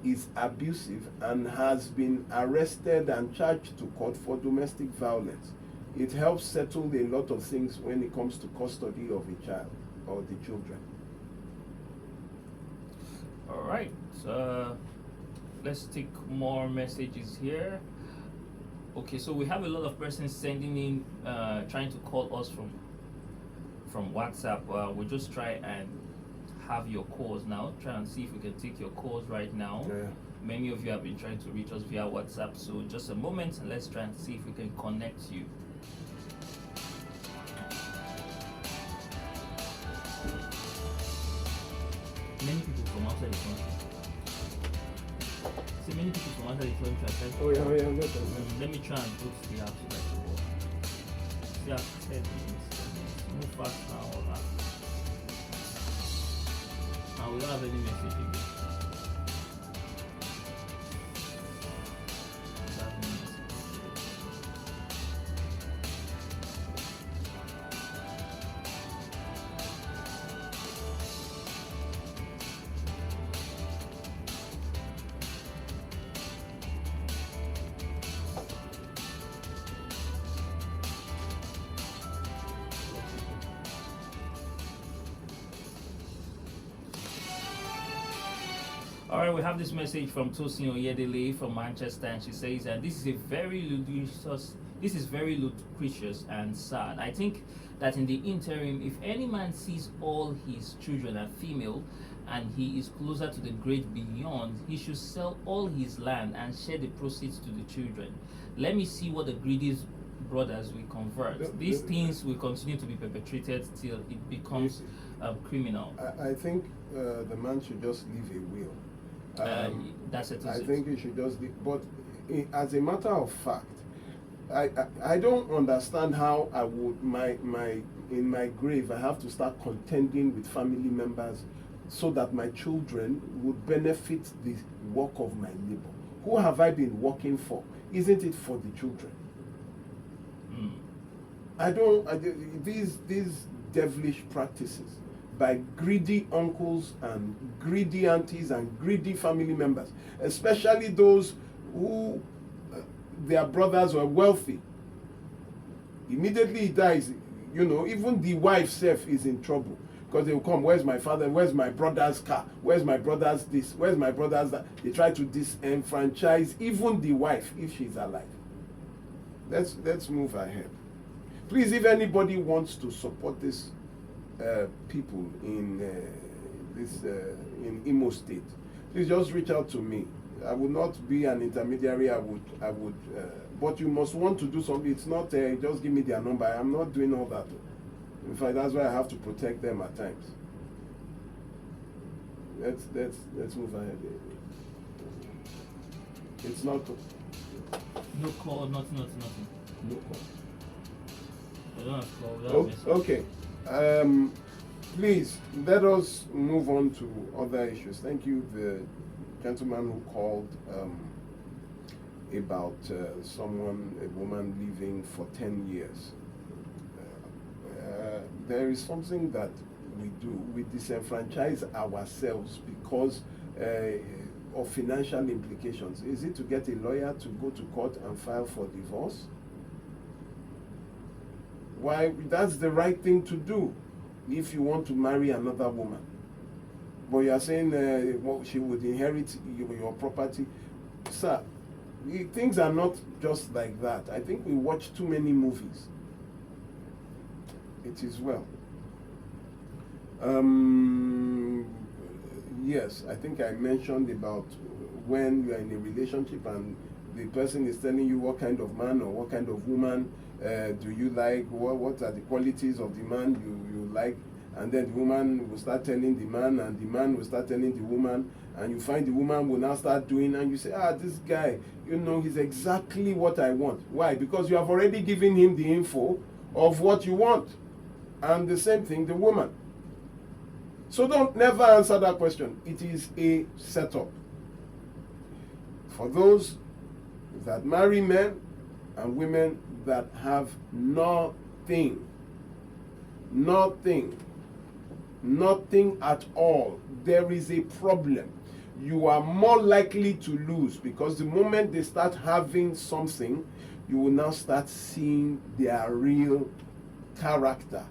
is abusive and has been arrested and charged to court for domestic violence. It helps settle a lot of things when it comes to custody of a child or the children. All right, let's take more messages here. Okay, so we have a lot of persons sending in, trying to call us from WhatsApp. We'll just try and have your calls now. Try and see if we can take your calls right now. Yeah. Many of you have been trying to reach us via WhatsApp, so just a moment and let's try and see if we can connect you. Many people from outside the country. See, many people from outside the country are trying to let me try and put the app so that it will work. See, I've said move fast now, all that. Now we don't have any message again. We don't have any message again. All right, we have this message from Tosin Oyedele from Manchester, and she says, and this is very lucretious and sad. I think that in the interim, if any man sees all his children are female and he is closer to the great beyond, he should sell all his land and share the proceeds to the children. Let me see what the greedy brothers will convert. These things will continue to be perpetrated till it becomes criminal. I think the man should just leave a will. That's it. I think he should just leave. But as a matter of fact, I don't understand how I would in my grave I have to start contending with family members so that my children would benefit the work of my neighbor. Who have I been working for? Isn't it for the children? These devilish practices by greedy uncles and greedy aunties and greedy family members, especially those who their brothers were wealthy. Immediately he dies, even the wife self is in trouble because they will come, where's my father, where's my brother's car, where's my brother's this, where's my brother's that. They try to disenfranchise even the wife if she's alive. Let's move ahead. Please, if anybody wants to support this people in in Imo State, please just reach out to me. I would not be an intermediary. I would, but you must want to do something. It's not just give me their number. I'm not doing all that. In fact, that's why I have to protect them at times. Let's move ahead. It's not. No call, nothing. No call. I don't have call. We don't have Okay. Please let us move on to other issues. Thank you, the gentleman who called about a woman living for 10 years. There is something that we do. We disenfranchise ourselves because of financial implications. Is it to get a lawyer to go to court and file for divorce? Why? That's the right thing to do if you want to marry another woman. But you are saying she would inherit your property. Sir, things are not just like that. I think we watch too many movies. It is well. Yes, I think I mentioned about when you are in a relationship and the person is telling you what kind of man or what kind of woman do you like, what are the qualities of the man you like, and then the woman will start telling the man and the man will start telling the woman, and you find the woman will now start doing, and you say, this guy, he's exactly what I want. Why? Because you have already given him the info of what you want. And the same thing, the woman. So don't never answer that question. It is a setup. For those that marry men and women that have nothing at all, there is a problem. You are more likely to lose because the moment they start having something, you will now start seeing their real character.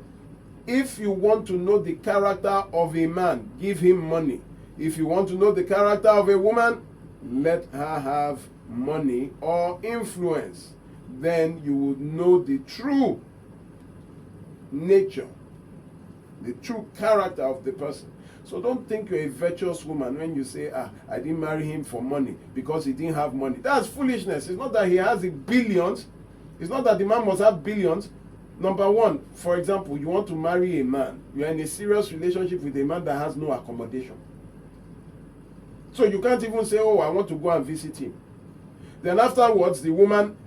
If you want to know the character of a man, give him money. If you want to know the character of a woman, let her have money or influence. Then you will know the true nature, the true character of the person. So don't think you're a virtuous woman when you say, I didn't marry him for money because he didn't have money. That's foolishness. It's not that he has billions. It's not that the man must have billions. Number one, for example, you want to marry a man. You're in a serious relationship with a man that has no accommodation. So you can't even say, I want to go and visit him. Then afterwards, the woman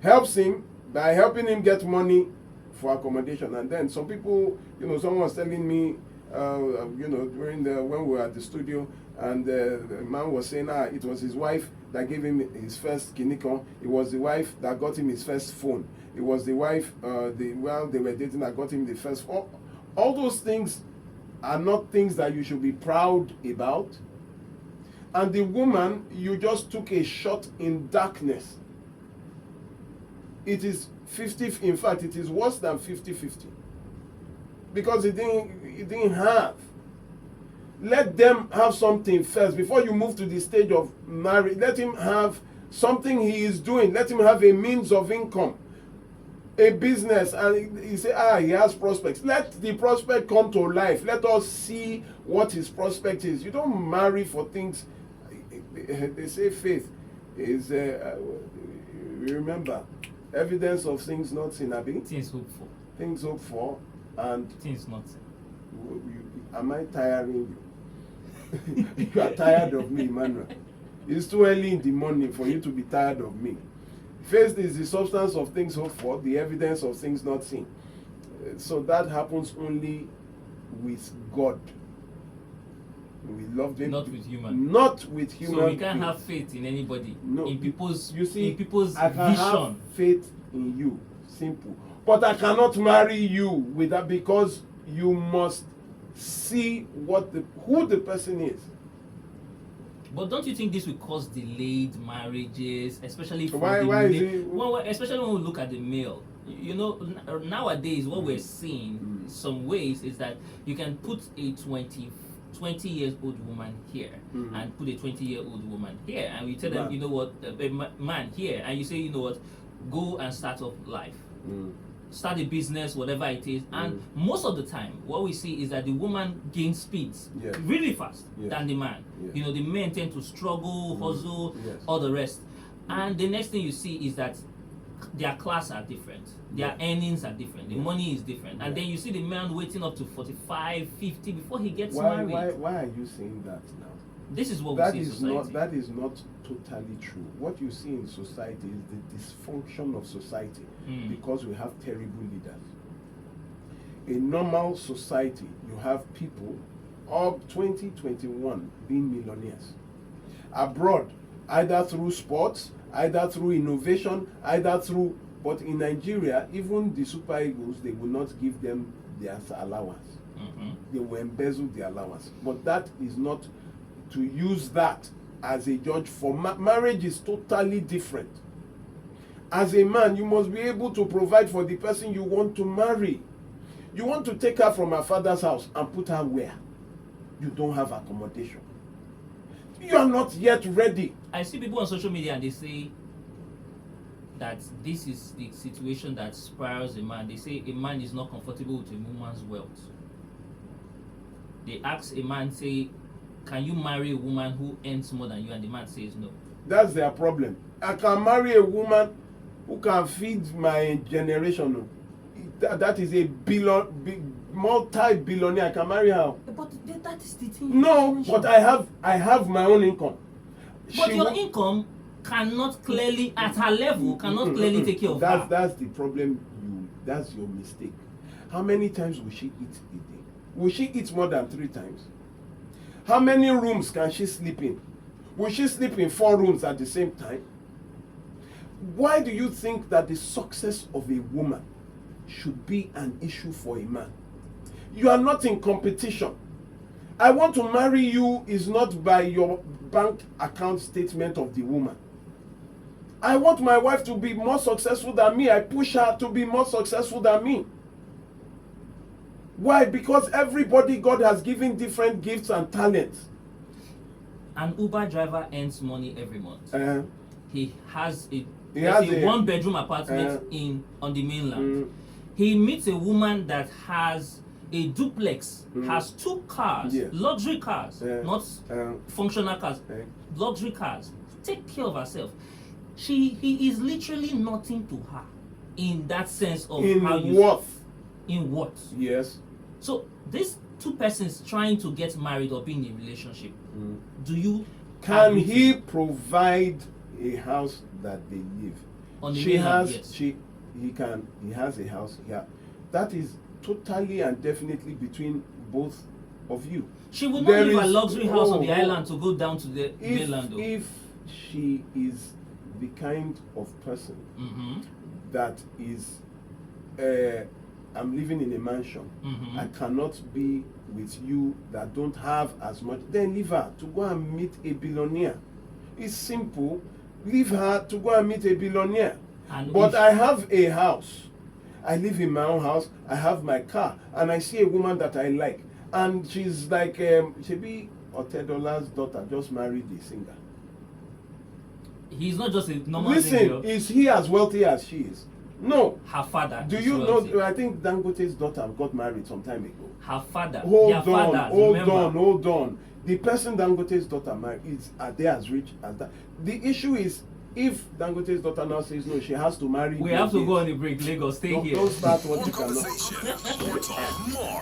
helps him by helping him get money for accommodation. And then some people, someone was telling me, during when we were at the studio, and the man was saying, it was his wife that gave him his first kinikon. It was the wife that got him his first phone. It was the wife, while they were dating, that got him the first phone. All those things are not things that you should be proud about. And the woman, you just took a shot in darkness. It is 50, in fact, it is worse than 50-50. Because he didn't have. Let them have something first before you move to the stage of marriage. Let him have something he is doing. Let him have a means of income, a business, and he say, he has prospects. Let the prospect come to life. Let us see what his prospect is. You don't marry for things. They say faith is. Remember, evidence of things not seen. Things hoped for. Things hoped for, and things not seen. Am I tiring you? You are tired of me, Emmanuel. It's too early in the morning for you to be tired of me. Faith is the substance of things hoped for, the evidence of things not seen. So that happens only with God. We love them. Not with human. Not with human. So we can't beings. have faith in anybody. No. In people's, You see, in people's I can vision. have faith in you. Simple. But I cannot marry you with that, because you must see who the person is. But don't you think this will cause delayed marriages, especially for Why the is male? it? Well, especially when we look at the male. You know, nowadays what we're seeing in some ways is that you can put a 20 years old woman here and put a 20-year-old woman here, and we tell them, you know what, a man here, and you say, you know what, go and start up life. Start a business, whatever it is, and most of the time what we see is that the woman gains speeds really fast than the man. You know, the men tend to struggle, hustle, all the rest, and the next thing you see is that their class are different, their earnings are different, the money is different, and then you see the man waiting up to 45, 50 before he gets married. Why are you saying that now? This is what That we see in is society. that is not totally true. What you see in society is the dysfunction of society, because we have terrible leaders. In normal society, you have people of 2021 being millionaires. Abroad, either through sports, either through innovation, but in Nigeria, even the Super Eagles, they will not give them their allowance. They will embezzle the allowance. But that is not to use that as a judge for marriage. Is totally different. As a man, you must be able to provide for the person you want to marry. You want to take her from her father's house and put her where? You don't have accommodation. You are not yet ready. I see people on social media and they say that this is the situation that spirals a man. They say a man is not comfortable with a woman's wealth. They ask a man, say, can you marry a woman who earns more than you? And the man says no. That's their problem. I can marry a woman who can feed my generation. That is a multi-billionaire. I can marry her. But that is the thing. No, but I have my own income. But your income cannot clearly, at her level, cannot clearly take care of her. That's the problem. That's your mistake. How many times will she eat a day? Will she eat more than 3 times? How many rooms can she sleep in? Will she sleep in 4 rooms at the same time? Why do you think that the success of a woman should be an issue for a man? You are not in competition. I want to marry you is not by your bank account statement of the woman. I want my wife to be more successful than me. I push her to be more successful than me. Why? Because everybody, God has given different gifts and talents. An Uber driver earns money every month. He has a one-bedroom apartment on the mainland. He meets a woman that has a duplex, has 2 cars, luxury cars, not functional cars, luxury cars. Take care of herself. He is literally nothing to her in that sense of how you worth. In what? Yes. So these 2 persons trying to get married or be in a relationship, do you can he provide a house that they live? On the she mainland, has yes. he has a house here. That is totally and definitely between both of you. She would not leave a luxury house on the island to go down to the mainland. Though. If she is the kind of person that is I'm living in a mansion, I cannot be with you that don't have as much, then leave her to go and meet a billionaire. It's simple. Leave her to go and meet a billionaire. But I have a house. I live in my own house. I have my car, and I see a woman that I like, and she's like she be Otedola's daughter, just married a singer. He's not just a normal Listen, single. is he as wealthy as she is? No. Her father. Do you know? I think Dangote's daughter got married some time ago. Her father. Hold on. The person Dangote's daughter married are they as rich as that? The issue is, if Dangote's daughter now says no, she has to marry. We have to go on a break. Lagos, stay here. Don't start what you cannot. Conversation. More talk. More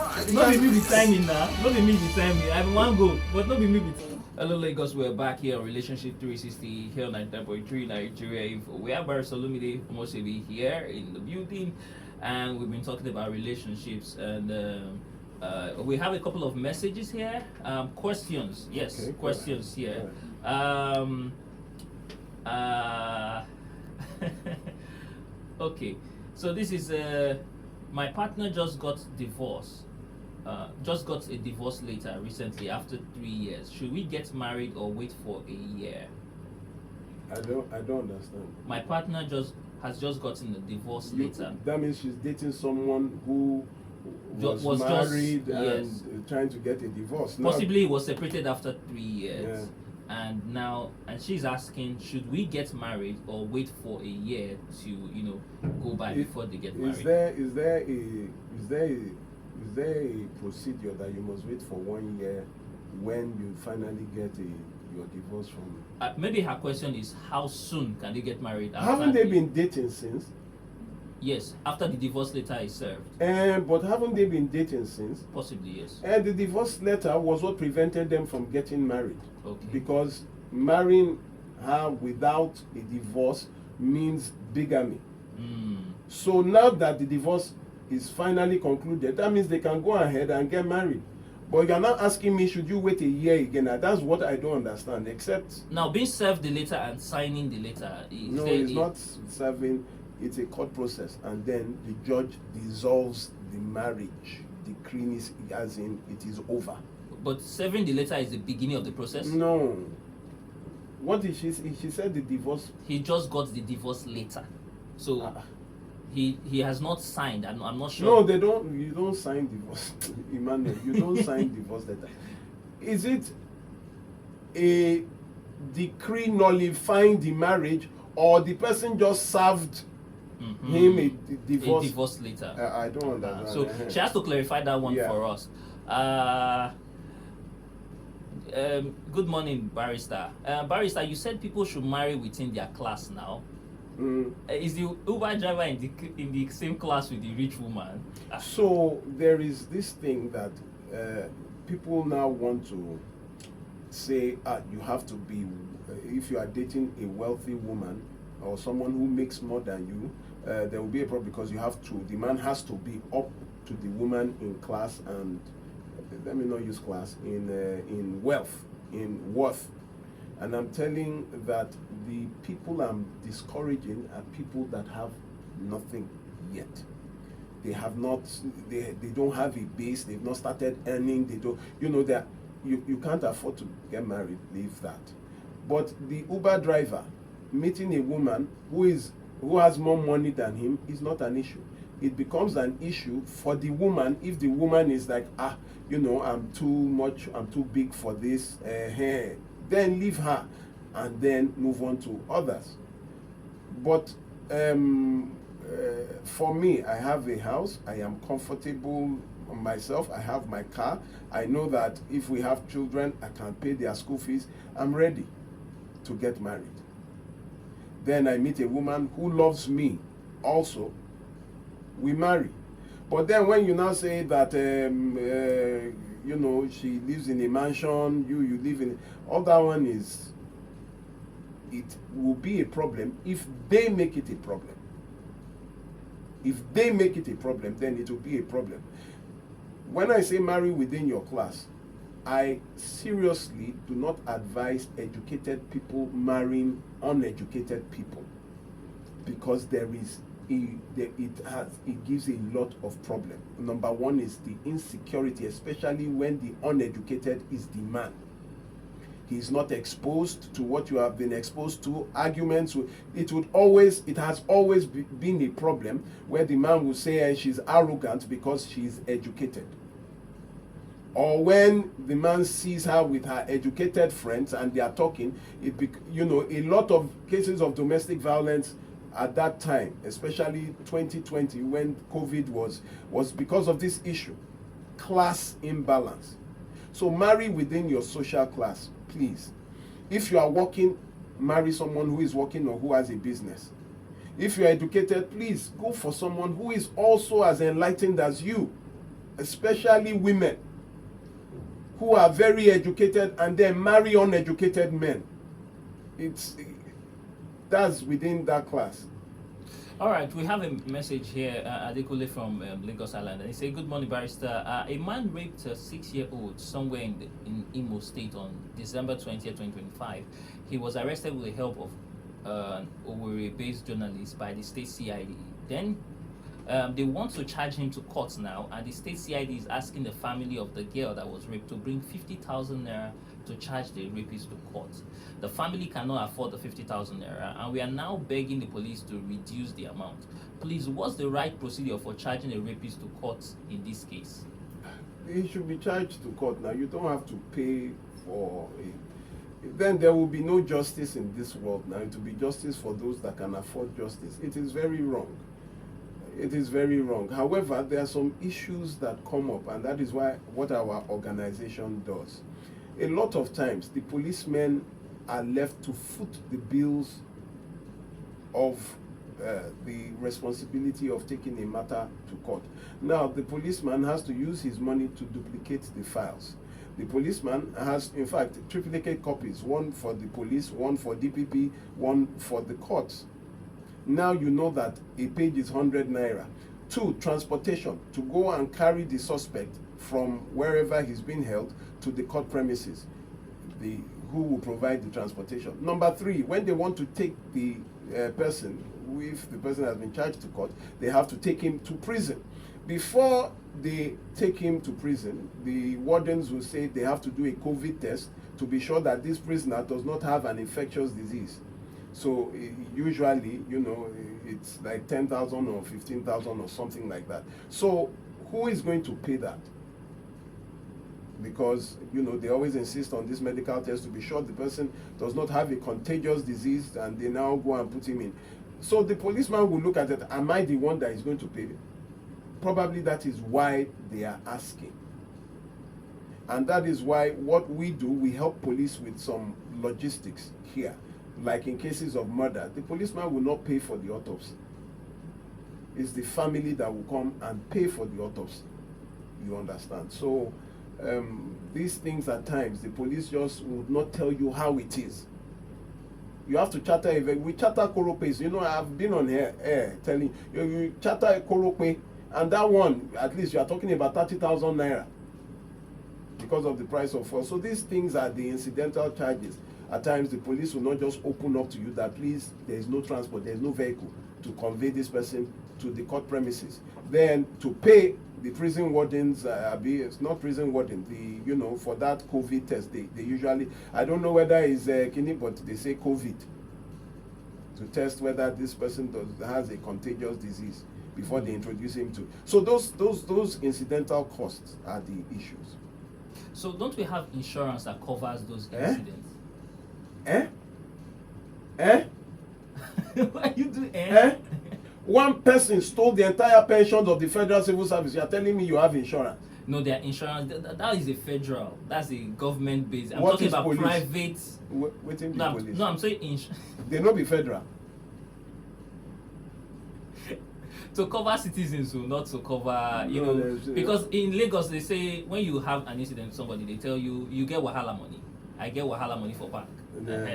Friday. Not be me be timing now. Not be me be timing. I want go, but not be me be timing. Hello Lagos, we're back here on Relationship 360 here on 99.3 Nigeria Info. We have Barrister Olumide Omosebi here in the building, and we've been talking about relationships, and we have a couple of messages here. Questions, yes, Okay, questions go here. Okay, so this is my partner just got divorced. Just got a divorce letter recently after 3 years. Should we get married or wait for a year? I don't understand. My partner has just gotten a divorce letter. That means she's dating someone who was just- married yes. and trying to get a divorce. Now, Possibly was separated after 3 years. Yeah. And she's asking, should we get married or wait for a year to go by before they get married? Is there a procedure that you must wait for 1 year when you finally get your divorce from? Maybe her question is, how soon can they get married? After Haven't they been dating since? Yes, after the divorce letter is served. But haven't they been dating since? Possibly, yes. And the divorce letter was what prevented them from getting married. Okay. Because marrying her without a divorce means bigamy. So now that the divorce is finally concluded, that means they can go ahead and get married. But you're not asking me, should you wait a year again? Now, that's what I don't understand, except... Now, being served the letter and signing the letter... No, it's not serving. It's a court process. And then the judge dissolves the marriage. Decreeing is, as in, it is over. But serving the letter is the beginning of the process? No. What did she say? She said the divorce... He just got the divorce letter. So... He has not signed. I'm not sure. No, they don't. You don't sign divorce, Emmanuel. You don't sign divorce letter. Is it a decree nullifying the marriage, or the person just served him a divorce? A divorce letter. I don't understand. So she has to clarify that one for us. Good morning, Barrister. Barrister, you said people should marry within their class now. Is the Uber driver in the same class with the rich woman? So there is this thing that people now want to say you have to be, if you are dating a wealthy woman or someone who makes more than you, there will be a problem because the man has to be up to the woman in class and, let me not use class, in wealth, in worth. And I'm telling that the people I'm discouraging are people that have nothing yet. They have not, they don't have a base, they've not started earning, they don't, you can't afford to get married, leave that. But the Uber driver meeting a woman who has more money than him is not an issue. It becomes an issue for the woman if the woman is like, I'm too big for this, then leave her and then move on to others. But for me, I have a house, I am comfortable myself, I have my car, I know that if we have children, I can pay their school fees, I'm ready to get married. Then I meet a woman who loves me also, we marry. But then when you now say that she lives in a mansion, you live in, all that one is, it will be a problem if they make it a problem. If they make it a problem, then it will be a problem. When I say marry within your class, I seriously do not advise educated people marrying uneducated people, because it gives a lot of problem. Number one is the insecurity, especially when the uneducated is the man. He's not exposed to what you have been exposed to. Arguments, it has always been a problem where the man will say she's arrogant because she's educated. Or when the man sees her with her educated friends and they are talking, a lot of cases of domestic violence at that time, especially 2020 when COVID was because of this issue, class imbalance. So marry within your social class, please. If you are working, marry someone who is working or who has a business. If you are educated, please go for someone who is also as enlightened as you. especially women who are very educated and then marry uneducated men. That's within that class. All right, we have a message here, Adekule from Lagos Island. He said, "Good morning, barrister. A man raped a 6-year-old somewhere in Imo State on December 20th, 2025. He was arrested with the help of an Owerri-based journalist by the state CID. Then they want to charge him to court now, and the state CID is asking the family of the girl that was raped to bring 50,000 naira to charge the rapist to court. The family cannot afford the 50,000 naira, and we are now begging the police to reduce the amount. Please, what's the right procedure for charging a rapist to court in this case?" He should be charged to court. Now, you don't have to pay for it. Then there will be no justice in this world. Now, it will be justice for those that can afford justice. It is very wrong. It is very wrong. However, there are some issues that come up, and that is why what our organization does. A lot of times, the policemen are left to foot the bills of the responsibility of taking a matter to court. Now, the policeman has to use his money to duplicate the files. The policeman has, in fact, triplicate copies, one for the police, one for DPP, one for the courts. Now you know that a page is 100 naira. 2, transportation, to go and carry the suspect from wherever he's been held to the court premises. Who will provide the transportation. Number 3, when they want to take the person, if the person has been charged to court, they have to take him to prison. Before they take him to prison, the wardens will say they have to do a COVID test to be sure that this prisoner does not have an infectious disease. So usually, it's like 10,000 or 15,000 or something like that. So who is going to pay that? Because they always insist on this medical test to be sure the person does not have a contagious disease, and they now go and put him in. So the policeman will look at it. Am I the one that is going to pay it? Probably that is why they are asking. And that is why what we do, we help police with some logistics here. Like in cases of murder, the policeman will not pay for the autopsy. It's the family that will come and pay for the autopsy. You understand? So these things at times, the police just would not tell you how it is. You have to charter we charter Korope. I've been on air telling you charter a Korope, and that one, at least you are talking about 30,000 naira because of the price of fuel. So these things are the incidental charges. At times, the police will not just open up to you that, please, there is no transport, there is no vehicle to convey this person to the court premises. Then to pay the prison wardens, it's not prison warden, for that COVID test, they usually, I don't know whether it's Kini, but they say COVID, to test whether this person has a contagious disease before they introduce him to. So those incidental costs are the issues. So don't we have insurance that covers those incidents? Why you do One person stole the entire pensions of the Federal Civil Service. You are telling me you have insurance? No, their insurance, that is a federal. That's a government base. I'm What talking is about police? private. Waiting No, police. I'm saying They not be federal. to cover citizens, not to cover, because in Lagos they say when you have an incident with somebody, they tell you get wahala money. I get wahala money for bank.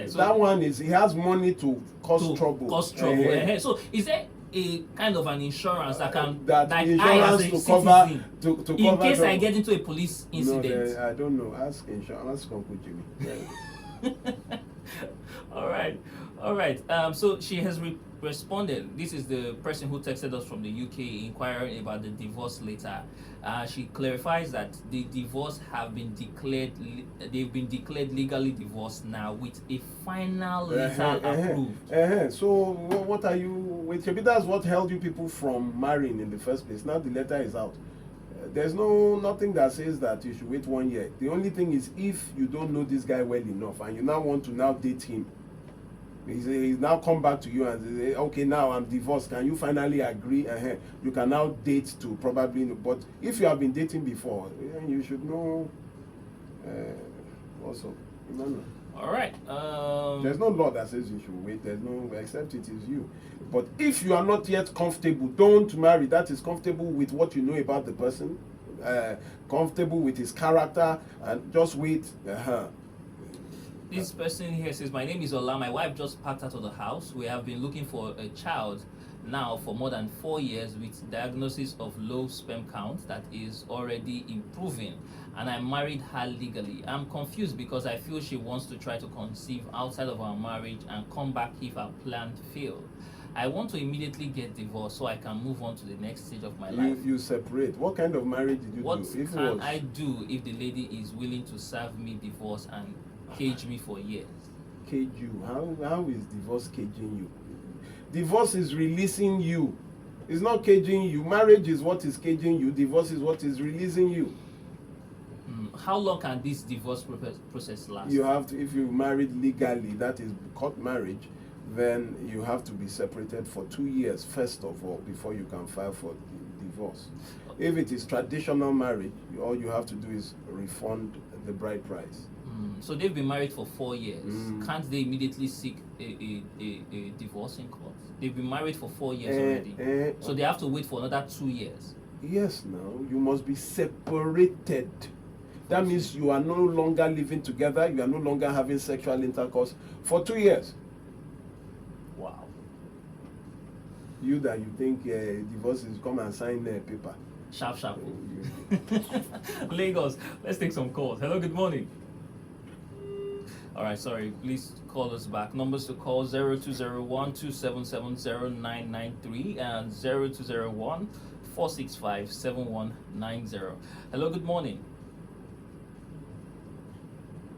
So that one is, he has money to cause trouble. So is there a kind of an insurance that can that I insurance as a to citizen, cover to in cover case trouble? I get into a police incident? No, I don't know. Ask insurance. Ask Uncle Jimmy. All right. So she has responded. This is the person who texted us from the UK inquiring about the divorce letter. She clarifies that the divorce have been declared. They've been declared legally divorced now with a final letter approved. So what are you with? Maybe that's what held you people from marrying in the first place. Now the letter is out. There's nothing that says that you should wait 1 year. The only thing is, if you don't know this guy well enough and you now want to now date him, he's now come back to you and say, okay, now I'm divorced, can you finally agree? You can now date to probably know. But if you have been dating before, you should know also. All right. There's no law that says you should wait. There's no, except it is you. But if you are not yet comfortable, don't marry. That is comfortable with what you know about the person. comfortable with his character, and just wait. This person here says, my name is Ola. My wife just packed out of the house. We have been looking for a child now for more than 4 years with diagnosis of low sperm count that is already improving. And I married her legally. I'm confused because I feel she wants to try to conceive outside of our marriage and come back if our plan fail. I want to immediately get divorced so I can move on to the next stage of my life. You separate. What kind of marriage did you What do? If it can was- I do if the lady is willing to serve me divorce and cage me for years? Cage you? How is divorce caging you? Divorce is releasing you. It's not caging you. Marriage is what is caging you. Divorce is what is releasing you. How long can this divorce process last? You have to, if you married legally, that is court marriage, then you have to be separated for 2 years first of all before you can file for divorce. If it is traditional marriage, all you have to do is refund the bride price. So they've been married for 4 years. Can't they immediately seek a divorce in court? They've been married for 4 years already. So they have to wait for another 2 years. Yes, now you must be separated. That means you are no longer living together, you are no longer having sexual intercourse for 2 years. Wow. You think divorce is come and sign the paper. Sharp. Lagos, let's take some calls. Hello, good morning. All right, sorry, please call us back. Numbers to call 0201-2770-993 and 0201-465-7190. Hello, good morning.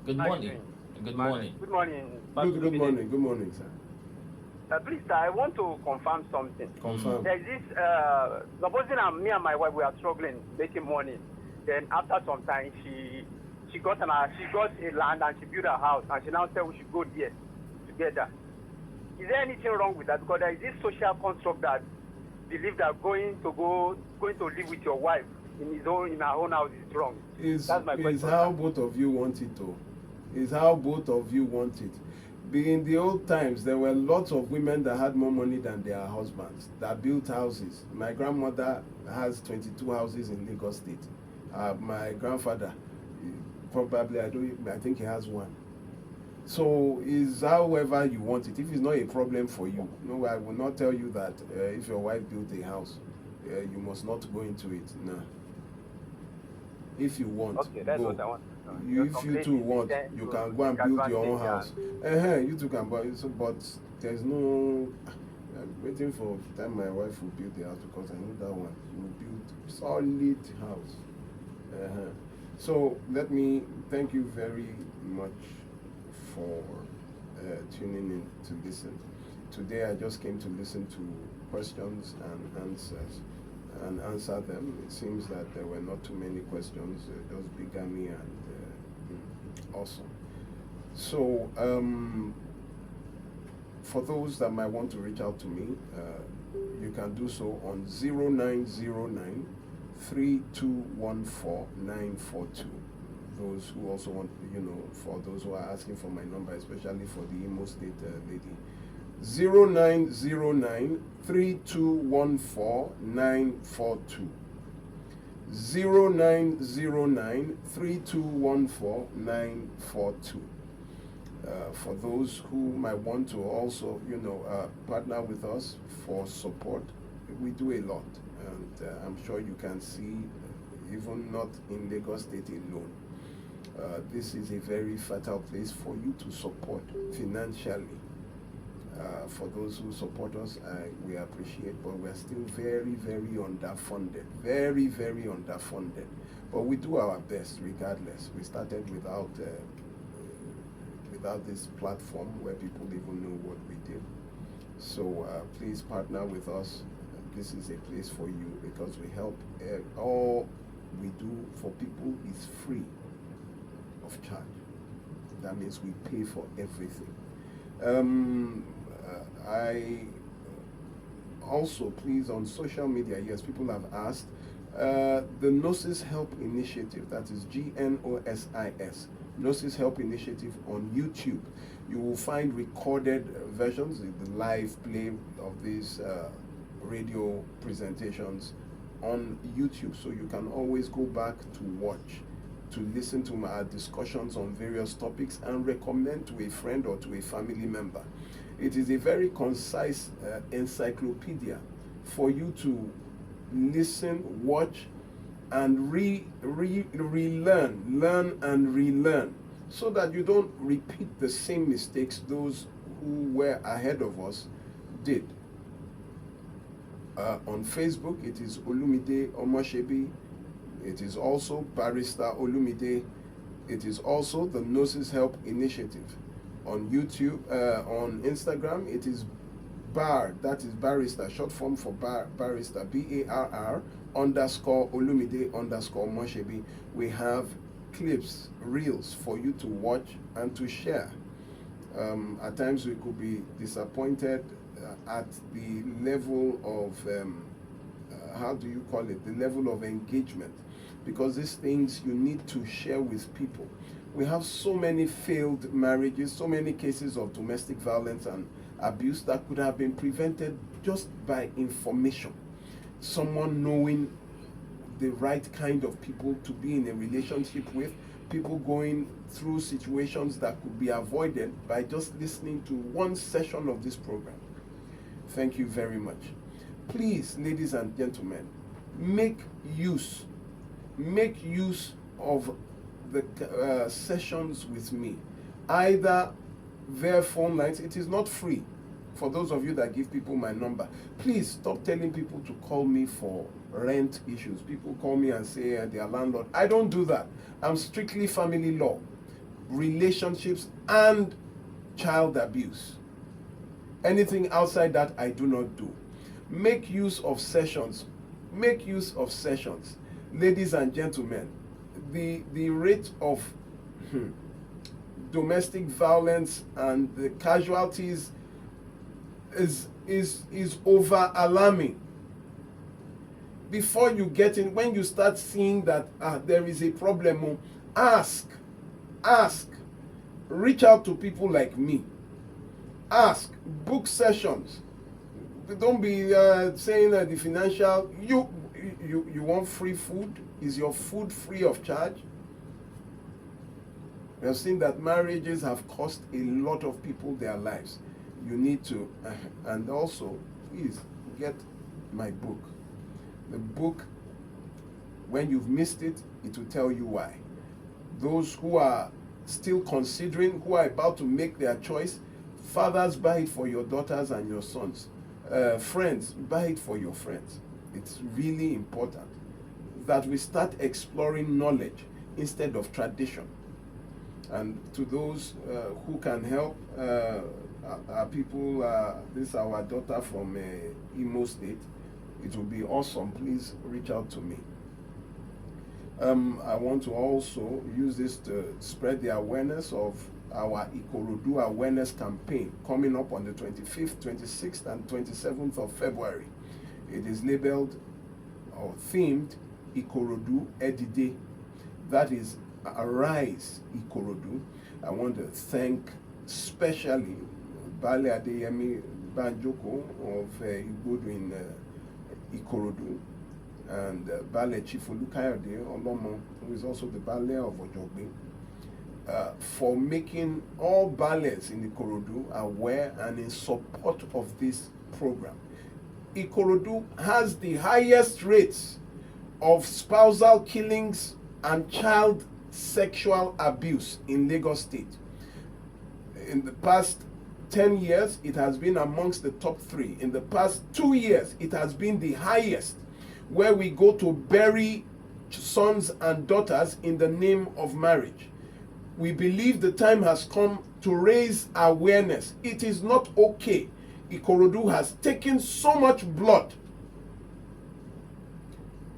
Good morning. Good morning. Good morning. Good morning, sir. Please, sir, I want to confirm something. Confirm. There's this, supposing me and my wife, we are struggling, making money. Then after some time, she got a land and she built a house, and she now said we should go there together. Is there anything wrong with that? Because there is this social construct that believe that going to live with your wife in her own house is wrong. That's my question. Is how both of you want it, though. Is how both of you want it. In the old times, there were lots of women that had more money than their husbands, that built houses. My grandmother has 22 houses in Lagos State. My grandfather, probably, I think he has one. So is however you want it. If it's not a problem for you, no, I will not tell you that if your wife built a house, you must not go into it. No. If you want, okay, that's go. what I want. If you too want, you can go and build your own house. You too can buy. So, but there's no. I'm waiting for the time my wife will build the house, because I know that one. She will build solid house. So let me thank you very much for tuning in to listen. Today I just came to listen to questions and answers and answer them. It seems that there were not too many questions, just bigamy and awesome. So for those that might want to reach out to me, you can do so on 0909 3214-942. Those who also want, for those who are asking for my number, especially for the Imo State lady, 0909 3214-942. 0909 3214-942. For those who might want to also, partner with us for support, we do a lot. And I'm sure you can see, even not in Lagos State alone, this is a very fertile place for you to support financially. For those who support us, we appreciate, but we're still very, very underfunded. Very, very underfunded. But we do our best regardless. We started without this platform where people even know what we do. So please partner with us. This is a place for you, because we help. All we do for people is free of charge. That means we pay for everything. I also, please, on social media, yes, people have asked, the Gnosis Help Initiative, that is GNOSIS, Gnosis Help Initiative on YouTube. You will find recorded versions, the live play of these radio presentations on YouTube, so you can always go back to watch, to listen to our discussions on various topics and recommend to a friend or to a family member. It is a very concise encyclopedia for you to listen, watch, and relearn, learn and relearn, so that you don't repeat the same mistakes those who were ahead of us did. On Facebook, it is Olumide Omoshebi. It is also Barrister Olumide. It is also the Gnosis Help Initiative. On YouTube, on Instagram, it is BAR, that is Barrister, short form for Barrister, BARR _Olumide _Omoshebi. We have clips, reels for you to watch and to share. At times we could be disappointed at the level of, how do you call it, the level of engagement, because these things you need to share with people. We have so many failed marriages, so many cases of domestic violence and abuse that could have been prevented just by information. Someone knowing the right kind of people to be in a relationship with, people going through situations that could be avoided by just listening to one session of this program. Thank you very much. Please, ladies and gentlemen, make use of the sessions with me, either via phone lines. It is not free. For those of you that give people my number, please stop telling people to call me for rent issues. People call me and say they are landlord. I don't do that. I'm strictly family law, relationships, and child abuse. Anything outside that, I do not do. Make use of sessions. Make use of sessions. Ladies and gentlemen, the rate of domestic violence and the casualties is over alarming. Before you get in, when you start seeing that there is a problem, ask, reach out to people like me, ask, book sessions. Don't be saying that the financial, you want free food. Is your food free of charge? We have seen that marriages have cost a lot of people their lives. You need to, and also, please get my book. The book, when you've missed it, it will tell you why. Those who are still considering, who are about to make their choice, fathers, buy it for your daughters and your sons. Friends, buy it for your friends. It's really important that we start exploring knowledge instead of tradition. And to those who can help, our people, this is our daughter from Imo State. It will be awesome. Please reach out to me. I want to also use this to spread the awareness of our Ikorodu awareness campaign coming up on the 25th, 26th, and 27th of February. It is labeled or themed Ikorodu Edide. That is Arise Ikorodu. I want to thank especially Bale Adeyemi Banjoko of Igbodu in Ikorodu, and Bale Chief Olukayode Olomo, who is also the Bale of Ojogbe, for making all Bales in Ikorodu aware and in support of this program. Ikorodu has the highest rates of spousal killings and child sexual abuse in Lagos State. In the past 10 years, it has been amongst the top 3. In the past 2 years, it has been the highest, where we go to bury sons and daughters in the name of marriage. We believe the time has come to raise awareness. It is not okay. Ikorodu has taken so much blood,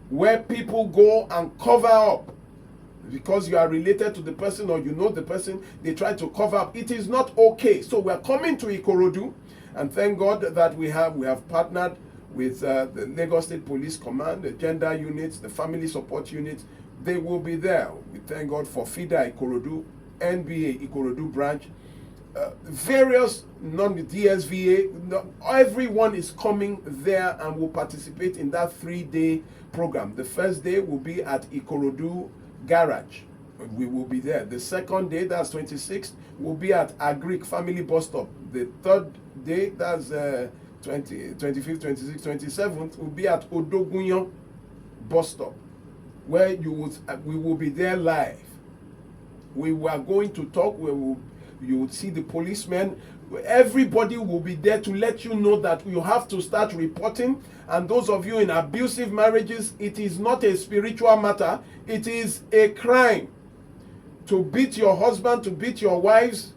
where people go and cover up because you are related to the person or you know the person, they try to cover up. It is not okay. So we are coming to Ikorodu, and thank God that we have partnered with the Lagos State Police Command, the gender units, the family support units. They will be there. We thank God for FIDA Ikorodu, NBA Ikorodu branch, various non-DSVA, everyone is coming there and will participate in that 3-day program. The first day will be at Ikorodu Garage. We will be there. The second day, that's 26th, will be at Agric Family Bus Stop. The third day, that's 25th, 26th, 27th, will be at Odogunyan Bus Stop, where we will be there live. We were going to talk. You would see the policemen. Everybody will be there to let you know that you have to start reporting. And those of you in abusive marriages, it is not a spiritual matter. It is a crime. To beat your husband, to beat your wives,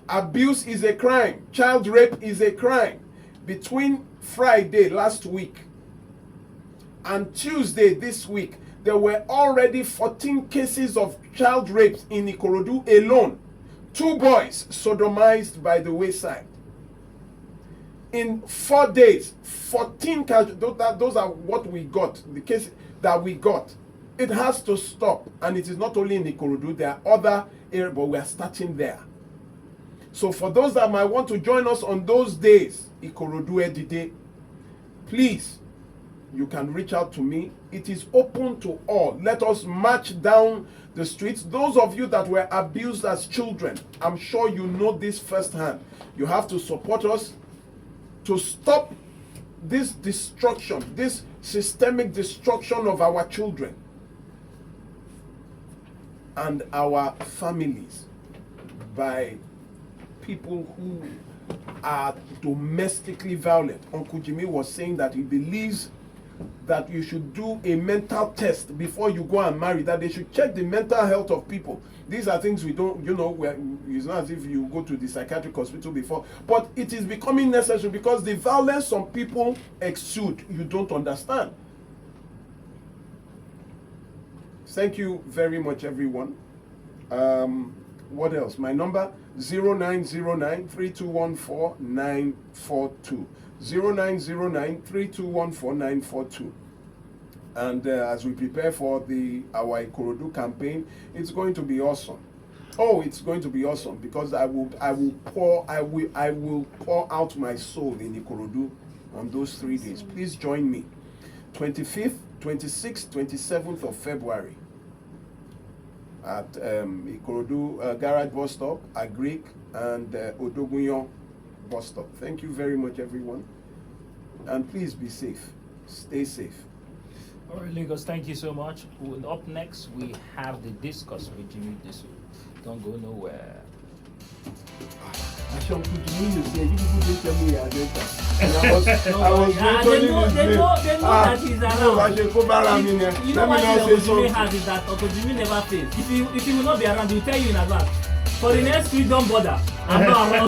abuse is a crime. Child rape is a crime. Between Friday last week and Tuesday this week, there were already 14 cases of child rapes in Ikorodu alone. 2 boys sodomized by the wayside. In 4 days, 14 casualties. Those are what we got, the case that we got. It has to stop. And it is not only in Ikorodu, there are other areas, but we are starting there. So for those that might want to join us on those days, Ikorodu Edide, please, you can reach out to me. It is open to all. Let us march down the streets. Those of you that were abused as children, I'm sure you know this firsthand. You have to support us to stop this destruction, this systemic destruction of our children and our families by people who are domestically violent. Uncle Jimmy was saying that he believes that you should do a mental test before you go and marry, that they should check the mental health of people. These are things we don't, it's not as if you go to the psychiatric hospital before, but it is becoming necessary because the violence some people exude, you don't understand. Thank you very much, everyone. What else? My number 0909-3214-942. 0909-3214-942. And as we prepare for our Ikorodu campaign, it's going to be awesome. Oh, it's going to be awesome because I will pour out my soul in Ikorodu on those 3 days. Please join me. 25th, 26th, 27th of February at Ikorodu Garage Bus Stop, Agric, and Odogunyan Bus Stop. Thank you very much, everyone. And please be safe. Stay safe. All right, Lagos, thank you so much. Up next, we have the Discuss with Jimmy Disu. Don't go nowhere. I shall put you in say, you people didn't tell me your agenda. I was they know that he's around. You know what Uncle Jimmy has is that Uncle Jimmy never fails. If he will not be around, he'll tell you in advance. For the next week, don't bother. I'm not around.